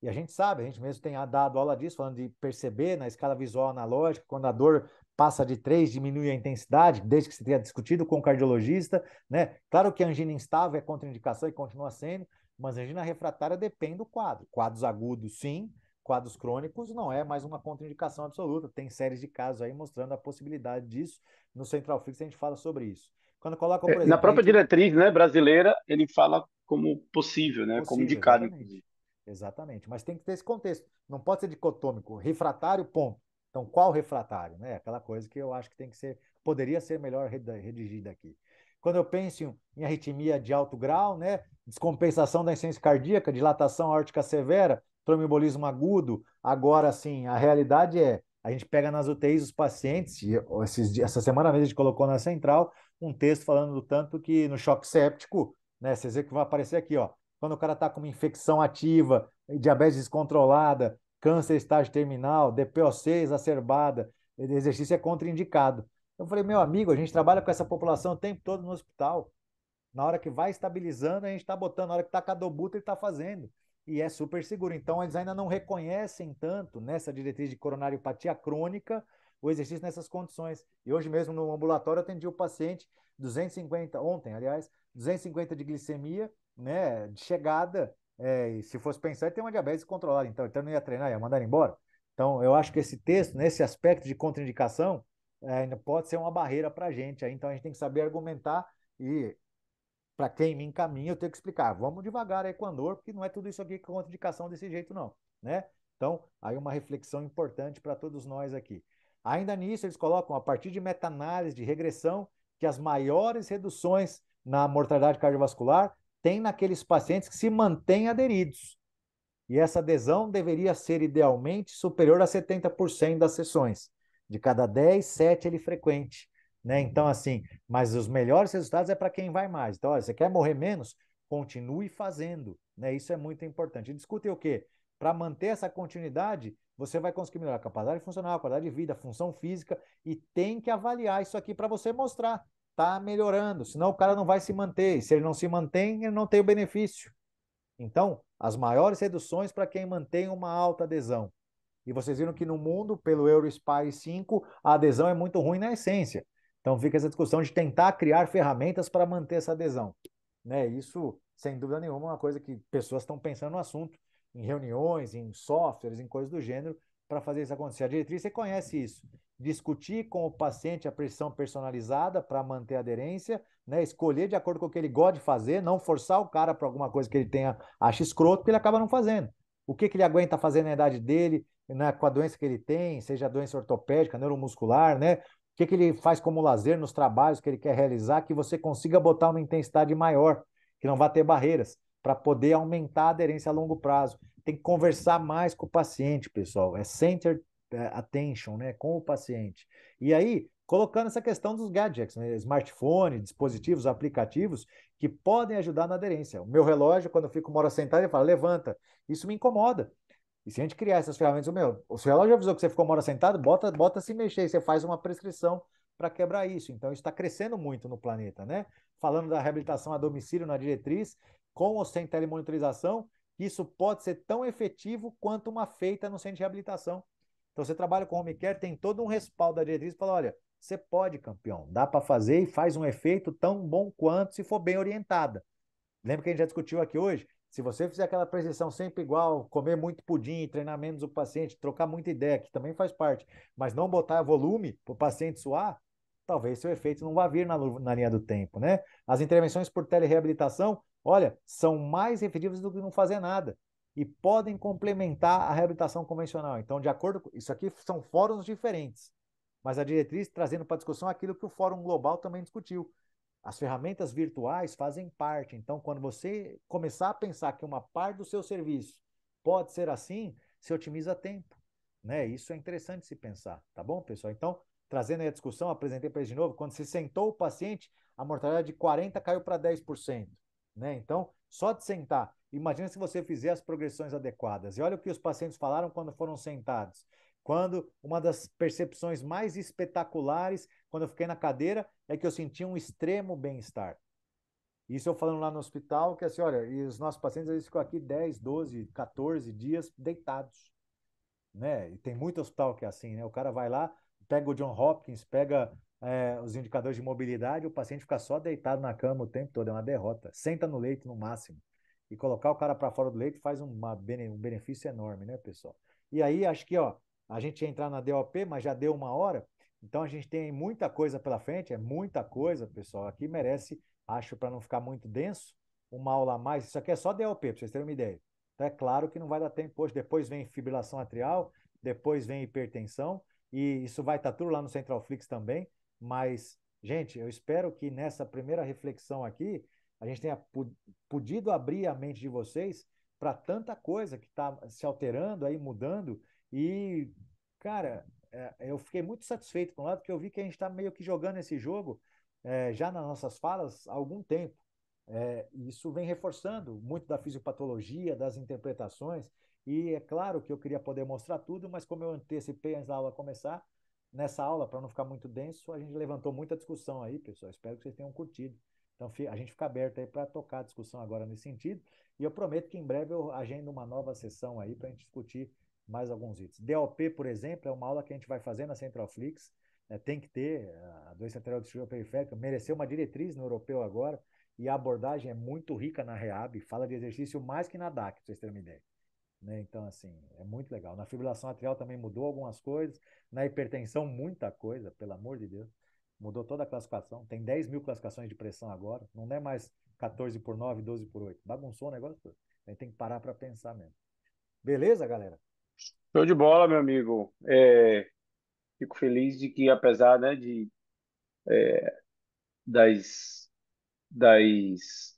E a gente sabe, a gente mesmo tem dado aula disso, falando de perceber na escala visual analógica, quando a dor passa de 3, diminui a intensidade, desde que você tenha discutido com o cardiologista, né? Claro que a angina instável é contraindicação e continua sendo, mas a angina refratária depende do quadro. Quadros agudos, sim, quadros crônicos não é mais uma contraindicação absoluta. Tem séries de casos aí mostrando a possibilidade disso. No Central Fix a gente fala sobre isso. Quando colocam, por Na exemplo, a própria ritmo diretriz, né, brasileira, ele fala como possível, né, como possível, indicado, exatamente. inclusive. Exatamente. Mas tem que ter esse contexto. Não pode ser dicotômico. Refratário, ponto. Então, qual refratário? Né? Aquela coisa que eu acho que tem que ser, poderia ser melhor redigida aqui. Quando eu penso em arritmia de alto grau, né? Descompensação da insuficiência cardíaca, dilatação aórtica severa, tromboembolismo agudo, agora sim, a realidade é A gente pega nas UTIs os pacientes, e essa semana mesmo a gente colocou na central um texto falando do tanto que no choque séptico, né, vocês vê que vai aparecer aqui, ó, quando o cara está com uma infecção ativa, diabetes descontrolada, câncer estágio terminal, DPOC exacerbada, exercício é contraindicado. Eu falei, meu amigo, a gente trabalha com essa população o tempo todo no hospital. Na hora que vai estabilizando, a gente está botando, na hora que está cadobuta, ele está fazendo. E é super seguro. Então, eles ainda não reconhecem tanto nessa diretriz de coronariopatia crônica o exercício nessas condições. E hoje mesmo no ambulatório eu atendi o paciente 250, ontem, aliás, 250 de glicemia, né, de chegada. E se fosse pensar, ele tem uma diabetes controlada. Então não ia treinar, ia mandar embora. Então, eu acho que esse texto, nesse aspecto de contraindicação, ainda pode ser uma barreira para a gente. Então, a gente tem que saber argumentar e para quem me encaminha, eu tenho que explicar. Vamos devagar aí com a dor, porque não é tudo isso aqui com indicação desse jeito, não. Né? Então, aí uma reflexão importante para todos nós aqui. Ainda nisso, eles colocam, a partir de meta-análise, de regressão, que as maiores reduções na mortalidade cardiovascular tem naqueles pacientes que se mantêm aderidos. E essa adesão deveria ser idealmente superior a 70% das sessões. De cada 10, 7 ele frequente. Né? Então, assim, mas os melhores resultados é para quem vai mais. Então, olha, você quer morrer menos? Continue fazendo. Né? Isso é muito importante. E discutem o quê? Para manter essa continuidade, você vai conseguir melhorar a capacidade funcional, a qualidade de vida, a função física, e tem que avaliar isso aqui para você mostrar. Está melhorando, senão o cara não vai se manter. E se ele não se mantém, ele não tem o benefício. Então, as maiores reduções para quem mantém uma alta adesão. E vocês viram que no mundo, pelo EuroSpy 5, a adesão é muito ruim na essência. Então fica essa discussão de tentar criar ferramentas para manter essa adesão. Né? Isso, sem dúvida nenhuma, é uma coisa que pessoas estão pensando no assunto, em reuniões, em softwares, em coisas do gênero, para fazer isso acontecer. A diretriz, você conhece isso. Discutir com o paciente a pressão personalizada para manter a aderência, né? Escolher de acordo com o que ele gosta de fazer, não forçar o cara para alguma coisa que ele tenha, acha escroto, porque ele acaba não fazendo. O que ele aguenta fazer na idade dele, né, com a doença que ele tem, seja doença ortopédica, neuromuscular, né? O que ele faz como lazer nos trabalhos que ele quer realizar, que você consiga botar uma intensidade maior, que não vá ter barreiras, para poder aumentar a aderência a longo prazo. Tem que conversar mais com o paciente, pessoal. É center attention, né, com o paciente. E aí, colocando essa questão dos gadgets, né, smartphone, dispositivos, aplicativos, que podem ajudar na aderência. O meu relógio, quando eu fico uma hora sentado, ele fala, levanta. Isso me incomoda. E se a gente criar essas ferramentas, o seu relógio avisou que você ficou uma hora sentado, bota se mexer, você faz uma prescrição para quebrar isso. Então, isso está crescendo muito no planeta, né? Falando da reabilitação a domicílio na diretriz, com ou sem telemonitorização, isso pode ser tão efetivo quanto uma feita no centro de reabilitação. Então, você trabalha com home care, tem todo um respaldo da diretriz, fala, olha, você pode, campeão, dá para fazer e faz um efeito tão bom quanto se for bem orientada. Lembra que a gente já discutiu aqui hoje? Se você fizer aquela prescrição sempre igual, comer muito pudim, treinar menos o paciente, trocar muita ideia, que também faz parte, mas não botar volume para o paciente suar, talvez seu efeito não vá vir na linha do tempo, né? As intervenções por telereabilitação, olha, são mais efetivas do que não fazer nada e podem complementar a reabilitação convencional. Então, de acordo com isso aqui, são fóruns diferentes, mas a diretriz trazendo para discussão aquilo que o Fórum Global também discutiu. As ferramentas virtuais fazem parte. Então, quando você começar a pensar que uma parte do seu serviço pode ser assim, você otimiza tempo. Né? Isso é interessante se pensar, tá bom, pessoal? Então, trazendo aí a discussão, apresentei para eles de novo, quando se sentou o paciente, a mortalidade de 40% caiu para 10%. Né? Então, só de sentar, imagina se você fizer as progressões adequadas. E olha o que os pacientes falaram quando foram sentados. Quando uma das percepções mais espetaculares, quando eu fiquei na cadeira, é que eu senti um extremo bem-estar. Isso eu falando lá no hospital, que assim, olha, e os nossos pacientes, eles ficam aqui 10, 12, 14 dias deitados, né? E tem muito hospital que é assim, né? O cara vai lá, pega o John Hopkins, pega os indicadores de mobilidade, o paciente fica só deitado na cama o tempo todo, é uma derrota. Senta no leito no máximo. E colocar o cara para fora do leito faz um benefício enorme, né, pessoal? E aí, acho que, ó, a gente ia entrar na DOP, mas já deu uma hora, então a gente tem muita coisa pela frente, é muita coisa, pessoal. Aqui merece, acho, para não ficar muito denso, uma aula a mais. Isso aqui é só DOP, para vocês terem uma ideia. Então, é claro que não vai dar tempo hoje. Depois vem fibrilação atrial, depois vem hipertensão, e isso vai estar tudo lá no Centralflix também. Mas, gente, eu espero que nessa primeira reflexão aqui, a gente tenha podido abrir a mente de vocês para tanta coisa que está se alterando aí, mudando. E, cara, eu fiquei muito satisfeito, por um lado, porque eu vi que a gente está meio que jogando esse jogo já nas nossas falas há algum tempo. Isso vem reforçando muito da fisiopatologia, das interpretações, e é claro que eu queria poder mostrar tudo, mas como eu antecipei antes da aula começar, nessa aula, para não ficar muito denso, a gente levantou muita discussão aí, pessoal. Espero que vocês tenham curtido. Então, a gente fica aberto aí para tocar a discussão agora nesse sentido, e eu prometo que em breve eu agendo uma nova sessão aí para a gente discutir mais alguns itens. DOP, por exemplo, é uma aula que a gente vai fazer na Centralflix, tem que ter, a doença arterial distribuída periférica, mereceu uma diretriz no europeu agora, e a abordagem é muito rica na REAB, fala de exercício mais que na DAC, para vocês terem uma ideia. Né? Então, assim, é muito legal. Na fibrilação atrial também mudou algumas coisas, na hipertensão, muita coisa, pelo amor de Deus. Mudou toda a classificação. Tem 10 mil classificações de pressão agora. Não é mais 14 por 9, 12 por 8. Bagunçou o negócio todo. A gente tem que parar para pensar mesmo. Beleza, galera? Show de bola, meu amigo. Fico feliz de que, apesar, né, das, das,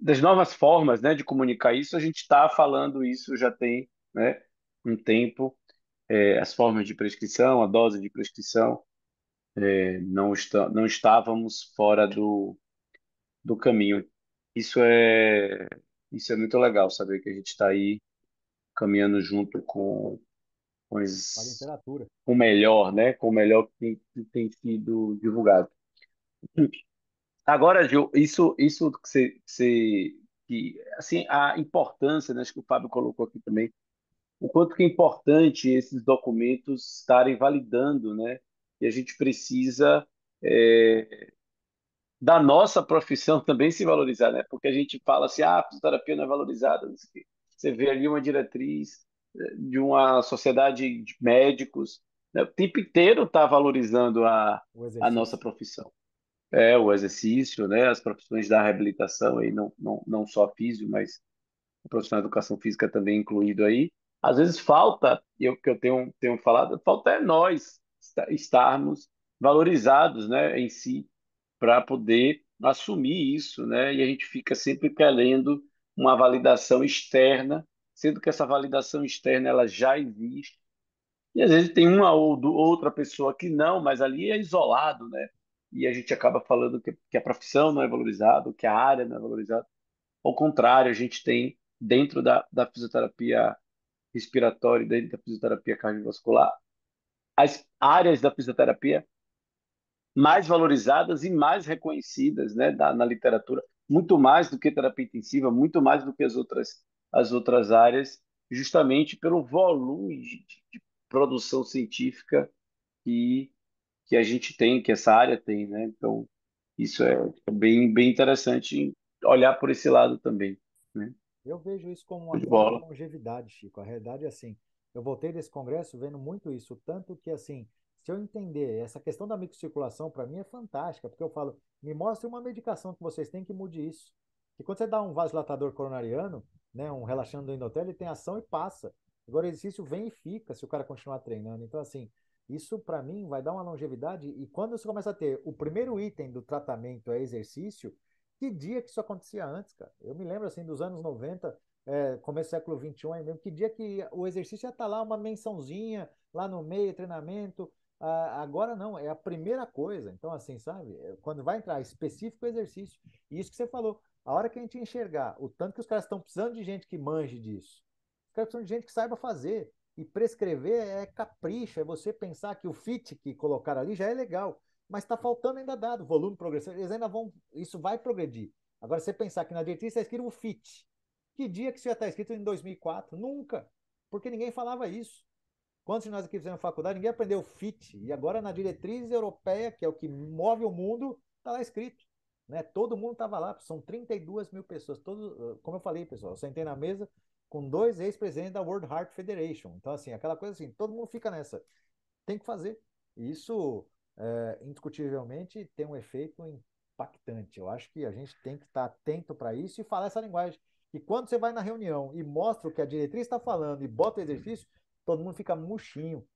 das novas formas, né, de comunicar isso, a gente está falando isso já tem, né, um tempo. As formas de prescrição, a dose de prescrição, não estávamos fora do caminho. Isso é, isso é muito legal, saber que a gente está aí caminhando junto com, Com a as- literatura. com o melhor, né? Com o melhor que tem sido divulgado. Agora, Gil, isso que assim, a importância, né, acho que o Fábio colocou aqui também, o quanto que é importante esses documentos estarem validando, né? E a gente precisa é, da nossa profissão também se valorizar, né? Porque a gente fala assim, a fisioterapia não é valorizada. Não sei o quê. Você vê ali uma diretriz de uma sociedade de médicos, né? O tempo inteiro está valorizando O a nossa exercício. profissão. O exercício, né? As profissões da reabilitação, aí não só físio, mas o profissional de educação física também incluído aí. Às vezes falta, que eu tenho falado, falta é nós estarmos valorizados, né, em si, para poder assumir isso, né? E a gente fica sempre querendo uma validação externa, sendo que essa validação externa ela já existe. E às vezes tem uma ou outra pessoa que não, mas ali é isolado, né? E a gente acaba falando que a profissão não é valorizada, que a área não é valorizada. Ao contrário, a gente tem dentro da fisioterapia respiratória, e dentro da fisioterapia cardiovascular, as áreas da fisioterapia mais valorizadas e mais reconhecidas, né, na literatura, muito mais do que terapia intensiva, muito mais do que as outras áreas, justamente pelo volume de produção científica que, que a gente tem, que essa área tem, né? Então, isso é bem interessante olhar por esse lado também, né? Eu vejo isso como Show uma de forma de bola. longevidade, Chico. A realidade é assim. Eu voltei desse congresso vendo muito isso, tanto que assim, se eu entender essa questão da microcirculação, para mim é fantástica, porque eu falo, me mostre uma medicação que vocês têm que mude isso. Que quando você dá um vasodilatador coronariano, né, um relaxante do endotélio, ele tem ação e passa. Agora o exercício vem e fica se o cara continuar treinando. Então assim, isso para mim vai dar uma longevidade e quando você começa a ter o primeiro item do tratamento é exercício, que dia que isso acontecia antes, cara? Eu me lembro assim dos anos 90, começo do século XXI, aí mesmo, que dia que o exercício ia estar lá, uma mençãozinha, lá no meio, treinamento. Agora não, é a primeira coisa. Então, assim, sabe? Quando vai entrar específico exercício. E isso que você falou, a hora que a gente enxergar o tanto que os caras estão precisando de gente que manje disso, os caras precisam de gente que saiba fazer. E prescrever é capricho, é você pensar que o fit que colocaram ali já é legal, mas está faltando ainda dado, volume progressivo, eles ainda vão, isso vai progredir. Agora, você pensar que na diretriz está escrito o fit. Que dia que isso já está escrito em 2004? Nunca, porque ninguém falava isso. Quantos de nós aqui fizemos faculdade, ninguém aprendeu o fit. E agora na diretriz europeia, que é o que move o mundo, está lá escrito. Né? Todo mundo estava lá, são 32 mil pessoas. Todos, como eu falei, pessoal, eu sentei na mesa com dois ex-presidentes da World Heart Federation. Então, assim, aquela coisa assim, todo mundo fica nessa. Tem que fazer. E isso, indiscutivelmente, tem um efeito impactante. Eu acho que a gente tem que estar atento para isso e falar essa linguagem. E quando você vai na reunião e mostra o que a diretriz está falando e bota o exercício, todo mundo fica murchinho.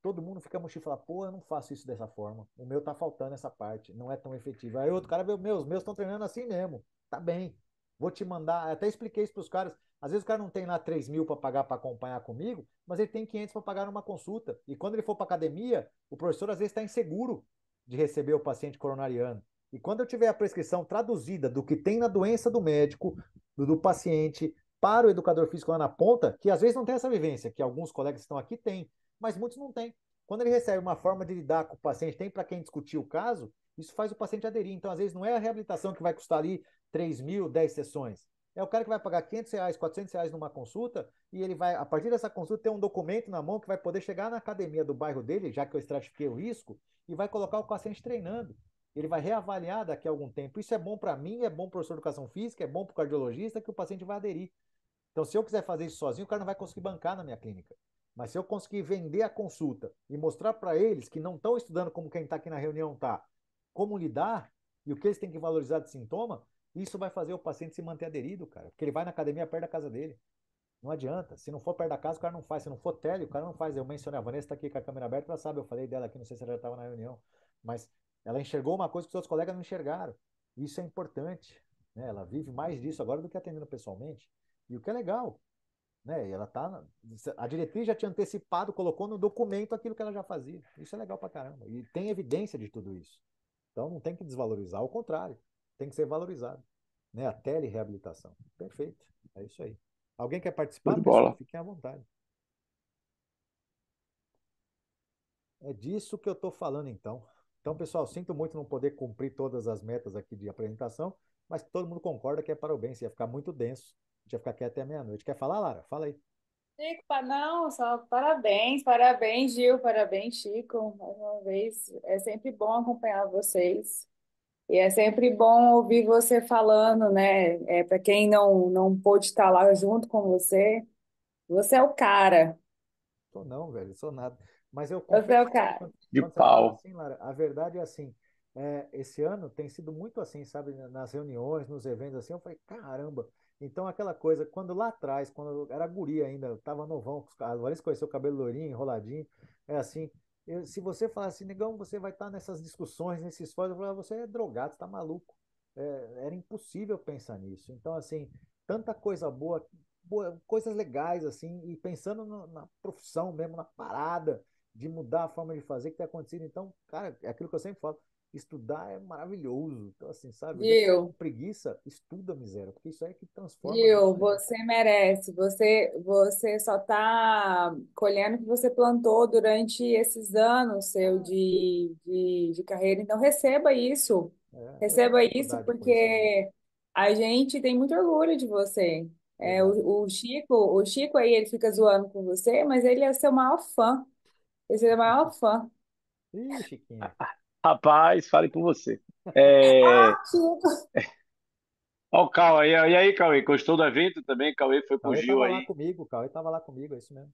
Todo mundo fica murchinho e fala, pô, eu não faço isso dessa forma. O meu tá faltando essa parte, não é tão efetivo. Aí outro cara vê, os meus estão treinando assim mesmo. Tá bem. Vou te mandar, até expliquei isso para os caras. Às vezes o cara não tem lá 3.000 para pagar para acompanhar comigo, mas ele tem 500 para pagar numa consulta. E quando ele for para academia, o professor às vezes está inseguro de receber o paciente coronariano. E quando eu tiver a prescrição traduzida do que tem na doença do médico, do paciente, para o educador físico lá na ponta, que às vezes não tem essa vivência, que alguns colegas que estão aqui têm, mas muitos não têm. Quando ele recebe uma forma de lidar com o paciente, tem para quem discutir o caso, isso faz o paciente aderir. Então, às vezes, não é a reabilitação que vai custar ali 3.000, 10 sessões. É o cara que vai pagar R$ 500, R$ 400 numa consulta e ele vai, a partir dessa consulta, ter um documento na mão que vai poder chegar na academia do bairro dele, já que eu estratifiquei o risco, e vai colocar o paciente treinando. Ele vai reavaliar daqui a algum tempo. Isso é bom para mim, é bom para o professor de educação física, é bom para o cardiologista, que o paciente vai aderir. Então, se eu quiser fazer isso sozinho, o cara não vai conseguir bancar na minha clínica. Mas se eu conseguir vender a consulta e mostrar para eles que não estão estudando como quem está aqui na reunião está, como lidar e o que eles têm que valorizar de sintoma, isso vai fazer o paciente se manter aderido, cara. Porque ele vai na academia perto da casa dele. Não adianta. Se não for perto da casa, o cara não faz. Se não for tele, o cara não faz. Eu mencionei, a Vanessa está aqui com a câmera aberta, ela sabe, eu falei dela aqui, não sei se ela já estava na reunião. Mas ela enxergou uma coisa que os outros colegas não enxergaram. Isso é importante. Né? Ela vive mais disso agora do que atendendo pessoalmente. E o que é legal, né? E ela tá. A diretriz já tinha antecipado, colocou no documento aquilo que ela já fazia. Isso é legal pra caramba. E tem evidência de tudo isso. Então não tem que desvalorizar, ao contrário, tem que ser valorizado. Né? A telereabilitação. Perfeito. É isso aí. Alguém quer Show participar, de pessoal? bola. Fiquem à vontade. É disso que eu estou falando, então. Então, pessoal, sinto muito não poder cumprir todas as metas aqui de apresentação, mas todo mundo concorda que é para o bem. Se ia ficar muito denso, a gente ia ficar aqui até meia-noite. Quer falar, Lara? Fala aí. Chico, não, só parabéns, parabéns, Gil, parabéns, Chico. Mais uma vez, é sempre bom acompanhar vocês. E é sempre bom ouvir você falando, né? Para quem não pôde estar lá junto com você, você é o cara. Sou não, velho, sou nada. Mas eu Você é confesso o pra você, cara. De quando você fala pau. assim, Lara, a verdade é assim. Esse ano tem sido muito assim, sabe? Nas reuniões, nos eventos assim, eu falei, caramba. Então, aquela coisa, quando lá atrás, quando eu era guri ainda, eu tava novão, agora você conheceu o cabelo lourinho, enroladinho, é assim. Se você falar assim, negão, você vai estar nessas discussões, nesses fóruns, eu falava, você é drogado, você tá maluco. Era impossível pensar nisso. Então, assim, tanta coisa boa, coisas legais, assim, e pensando na profissão mesmo, na parada, de mudar a forma de fazer que tem acontecido. Então, cara, é aquilo que eu sempre falo, estudar é maravilhoso. Então, assim, sabe, o dia que você tá com Gil, preguiça, estuda, miséria, porque isso aí é que transforma a vida Gil, da gente. você merece. Você só está colhendo o que você plantou durante esses anos seu Ah, de carreira. Então, receba isso. eu tenho Receba isso dificuldade com isso mesmo. porque a gente tem muito orgulho de você. Obrigado. O Chico aí, ele fica zoando com você, mas ele é seu maior fã. Esse é o maior fã. Ih, Chiquinha. Rapaz, fale por você. É... Chico. Ó, o Cauê aí. E aí, Cauê? Gostou do evento também? Cauê foi pro Cauê Gil tava lá aí. comigo, Cauê tava lá comigo, é isso mesmo.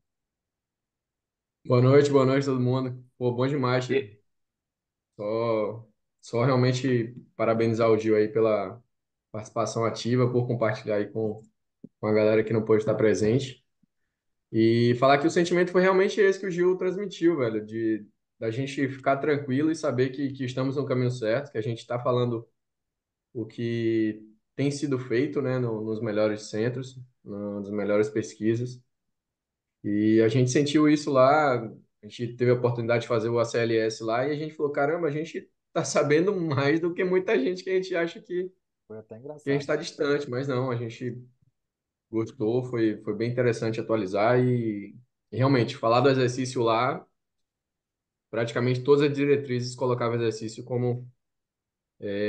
Boa noite todo mundo. Pô, bom demais, Chico. E- Só, só realmente parabenizar o Gil aí pela participação ativa, por compartilhar aí com a galera que não pôde estar presente. E falar que o sentimento foi realmente esse que o Gil transmitiu, velho, de da gente ficar tranquilo e saber que estamos no caminho certo, que a gente está falando o que tem sido feito, né, nos melhores centros, nas melhores pesquisas. E a gente sentiu isso lá, a gente teve a oportunidade de fazer o ACLS lá e a gente falou, caramba, a gente tá sabendo mais do que muita gente que a gente acha Foi até que a gente engraçado. está distante, mas não, a gente gostou, foi bem interessante atualizar e realmente falar do exercício lá, praticamente todas as diretrizes colocavam exercício como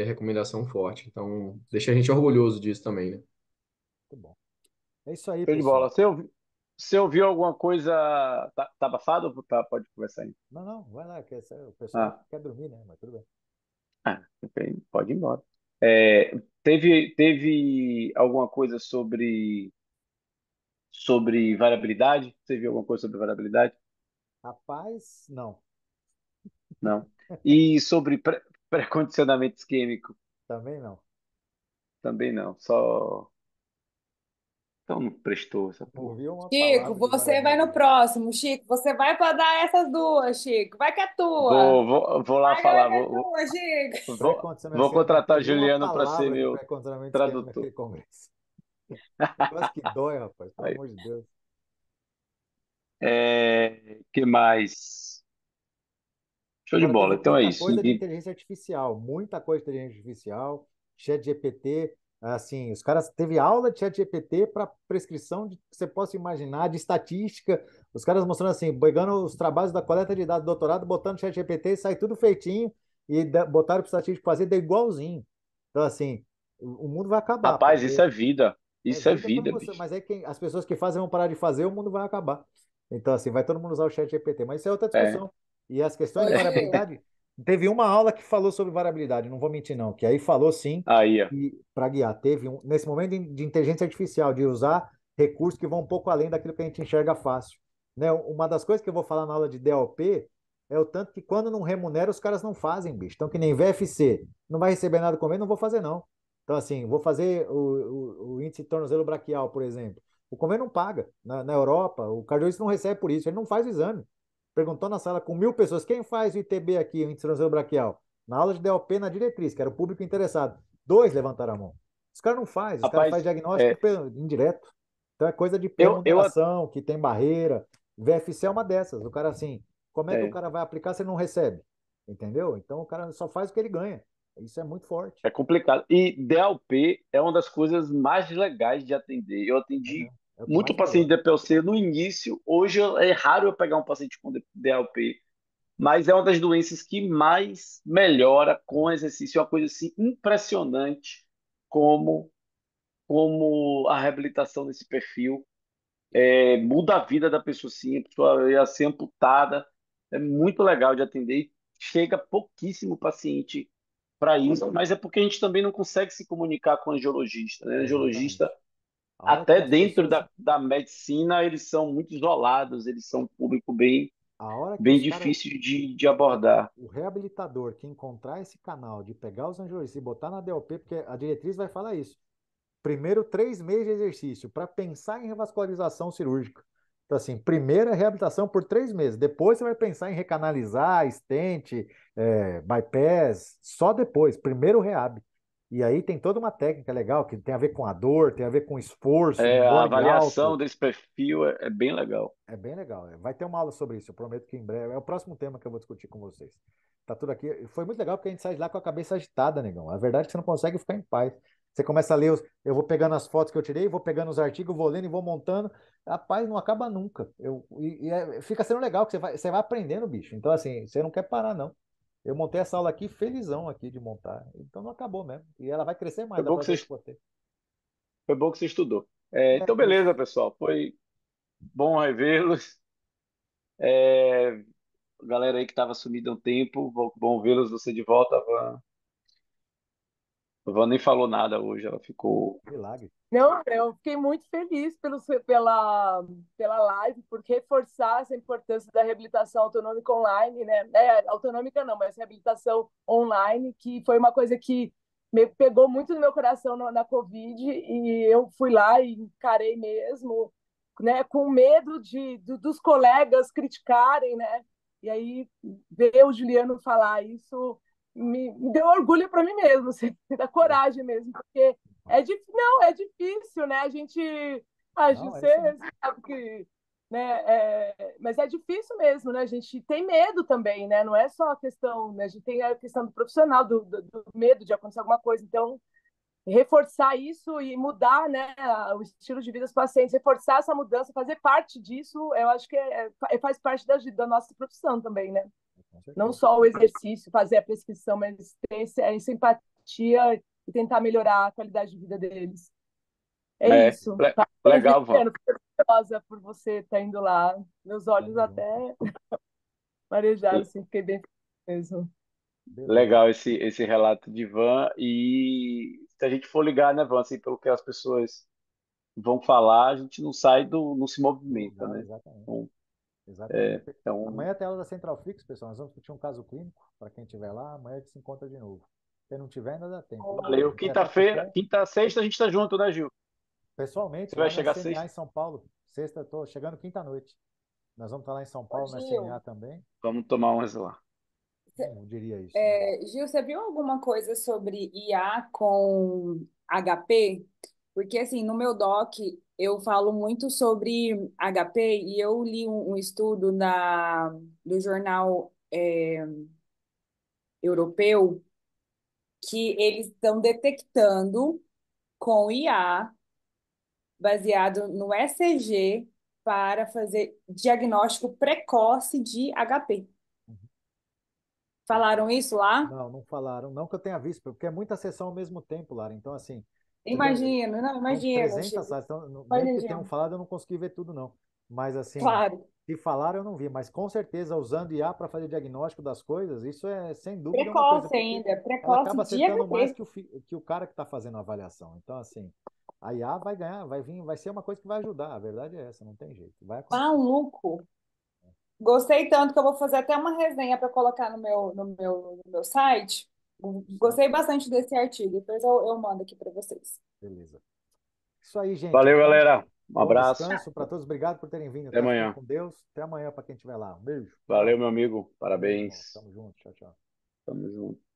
recomendação forte. Então, deixa a gente orgulhoso disso também, né? Muito bom. É isso aí, Show de bola. pessoal. Você ouviu alguma coisa? Tá abafado? Ou pode conversar aí. Não, não, vai lá, que o pessoal Ah, quer dormir, né? Mas tudo bem. ok, pode ir embora. É, teve alguma coisa sobre variabilidade? Você viu alguma coisa sobre variabilidade? Rapaz, não, Não. E sobre pré-condicionamento isquêmico? também não. Também não. Só. Então não prestou essa porra. Ouviu uma Chico, palavra de você vai no variabilidade. próximo. Chico, você vai para dar essas duas, Chico. Vai que é tua. Vou lá Vai que vai falar. que é tua, Chico. Vou Pré-condicionamento isquêmico, não contratar teve uma Juliano para ser palavra de meu pré-condicionamento isquêmico tradutor. naquele congresso. Negócio que dói, rapaz, pelo Aí, amor de Deus. que mais? Show de Agora, bola. teve Então é muita isso. coisa de inteligência artificial, muita coisa de inteligência artificial, ChatGPT, assim, os caras teve aula de ChatGPT para prescrição de que você possa imaginar, de estatística, os caras mostrando assim, pegando os trabalhos da coleta de dados do doutorado, botando no ChatGPT, sai tudo feitinho, e botaram para o estatístico fazer, deu igualzinho. Então, assim, o mundo vai acabar, Rapaz, isso porque é vida. é Isso é vida para vida, você, bicho. mas é que as pessoas que fazem vão parar de fazer, o mundo vai acabar. Então, assim, vai todo mundo usar o chat GPT, mas isso é outra É. discussão. E as questões Ô, de Gil, variabilidade, teve uma aula que falou sobre variabilidade, não vou mentir, não, que aí falou sim, Aí, ó. e para guiar, teve nesse momento de inteligência artificial, de usar recursos que vão um pouco além daquilo que a gente enxerga fácil. Né? Uma das coisas que eu vou falar na aula de DLP é o tanto que quando não remunera, os caras não fazem, bicho. Então, que nem VFC, não vai receber nada comer, não vou fazer, não. Então, assim, vou fazer o índice de tornozelo braquial, por exemplo. O Convênio não paga. Na Europa, o cardiologista não recebe por isso, ele não faz o exame. Perguntou na sala com 1.000 pessoas, quem faz o ITB aqui, o índice de tornozelo braquial? Na aula de DLP, na diretriz, que era o público interessado. Dois levantaram a mão. Os caras não fazem, os caras fazem Rapaz, diagnóstico indireto. Então é coisa de eu, remuneração, que tem barreira. VFC é uma dessas. O cara, assim, como é que o é, cara vai aplicar se ele não recebe? Entendeu? Então o cara só faz o que ele ganha. Isso é muito forte. é complicado. E DLP é uma das coisas mais legais de atender. Eu É atendi mesmo. É o que muito mais paciente melhora. de DPLC no início. Hoje é raro eu pegar um paciente com DLP, mas é uma das doenças que mais melhora com exercício. É uma coisa assim impressionante como, como a reabilitação desse perfil muda a vida da pessoa sim, a pessoa ia ser amputada. É muito legal de atender e chega pouquíssimo paciente para isso, mas é porque a gente também não consegue se comunicar com o angiologista, né? O angiologista, Exatamente. A hora que até as dentro pessoas, da medicina, eles são muito isolados, eles são um público a hora que bem os caras, difícil de abordar. o reabilitador que encontrar esse canal de pegar os angiologistas e botar na DLP, porque a diretriz vai falar isso. Primeiro 3 meses de exercício para pensar em revascularização cirúrgica. Então, assim, primeiro é reabilitação por 3 meses. Depois você vai pensar em recanalizar, stent, bypass, só depois. Primeiro o reab. E aí tem toda uma técnica legal que tem a ver com a dor, tem a ver com esforço, um A bore avaliação alto. desse perfil é bem legal. É bem legal. Vai ter uma aula sobre isso. Eu prometo que em breve. É o próximo tema que eu vou discutir com vocês. Tá tudo aqui. Foi muito legal porque a gente sai de lá com a cabeça agitada, negão. A verdade é que você não consegue ficar em paz. Você começa a ler, eu vou pegando as fotos que eu tirei, vou pegando os artigos, vou lendo e vou montando. A paz não acaba nunca. Fica sendo legal que você vai aprendendo, bicho. Então, assim, você não quer parar, não. Eu montei essa aula aqui felizão aqui de montar. Então não acabou mesmo. E ela vai crescer Foi mais da bom que próxima você, vez que for ter. foi bom que você estudou. É Então, isso. beleza, pessoal. Foi bom revê-los. É, galera aí que estava sumida um tempo, bom vê-los você de volta. A Van nem falou nada hoje, ela ficou. Milagre. Não, eu fiquei muito feliz pela live, por reforçar essa importância da reabilitação autonômica online, né? Autonômica não, mas reabilitação online, que foi uma coisa que me pegou muito no meu coração na Covid, e eu fui lá e encarei mesmo, né? Com medo dos colegas criticarem, né? E aí, ver o Juliano falar isso me deu orgulho para mim mesmo, assim, me dá É. coragem mesmo, porque não, é difícil, né? A gente, Não, é você isso mesmo. sabe que, né? Mas é difícil mesmo, né? A gente tem medo também, né? Não é só a questão, né? A gente tem a questão do profissional, do medo de acontecer alguma coisa. Então, reforçar isso e mudar, né? O estilo de vida dos pacientes, reforçar essa mudança, fazer parte disso, eu acho que faz parte da nossa profissão também, né? Com Não certeza. só o exercício, fazer a prescrição, mas ter essa empatia e tentar melhorar a qualidade de vida deles. É É, isso. Parabéns, legal, Van. Luciano. Fiquei orgulhosa por você estar indo lá. Meus olhos Tamo junto. até marejaram, assim, fiquei bem feliz mesmo. Beleza. Legal esse relato de Van. E se a gente for ligar, né, Van, assim, pelo que as pessoas vão falar, a gente não sai não se Do movimenta, lugar, né? exatamente. Então, Exatamente. então Amanhã tem aula da Central Flix, pessoal. Nós vamos discutir um caso clínico. Para quem estiver lá, amanhã a gente se encontra de novo. Quem não tiver, ainda dá tempo. valeu. Quem até Quinta-feira, puder, quinta, sexta, a gente tá junto, né, Gil? pessoalmente, Você vai lá na chegar CNA sexta? em São Paulo. Sexta, eu tô chegando quinta-noite. Nós vamos estar lá em São ô, Paulo, na CNA Gil, também. Vamos tomar umas lá. Não diria isso, né? Gil, você viu alguma coisa sobre IA com HP? Porque, assim, no meu doc, eu falo muito sobre HP e eu li um estudo do jornal europeu que eles estão detectando com IA, baseado no ECG, para fazer diagnóstico precoce de HP. Falaram isso lá? Não, não falaram. Não que eu tenha visto, porque é muita sessão ao mesmo tempo, Lara. Então, assim, entendeu? Imagino, não, São imagino, 300 Chico. sites. Então, mesmo que tenham Imagino. falado, eu não consegui ver tudo, não. Mas, assim, Claro, se falaram, eu não vi. Mas, com certeza, usando IA para fazer diagnóstico das coisas, isso é, sem dúvida, uma coisa, precoce porque ainda, ela precoce acaba de acertando mais HP. que o cara que está fazendo a avaliação. Então, assim, a IA vai ganhar, vai vir, vai ser uma coisa que vai ajudar. A verdade é essa, não tem jeito. Vai acontecer. Maluco. Gostei tanto que eu vou fazer até uma resenha para colocar no meu site. Certo? Gostei bastante desse artigo. Depois eu mando aqui para vocês. Beleza. Isso aí, gente. Valeu, Então, galera. Um bom abraço. descanso para todos. Obrigado por terem vindo, Até tá? Fiquem amanhã. com Deus. Até amanhã para quem estiver lá. Um beijo. Valeu, Tchau. meu amigo. Valeu, irmão. Parabéns. Tamo junto. Tchau, tchau. Tamo junto.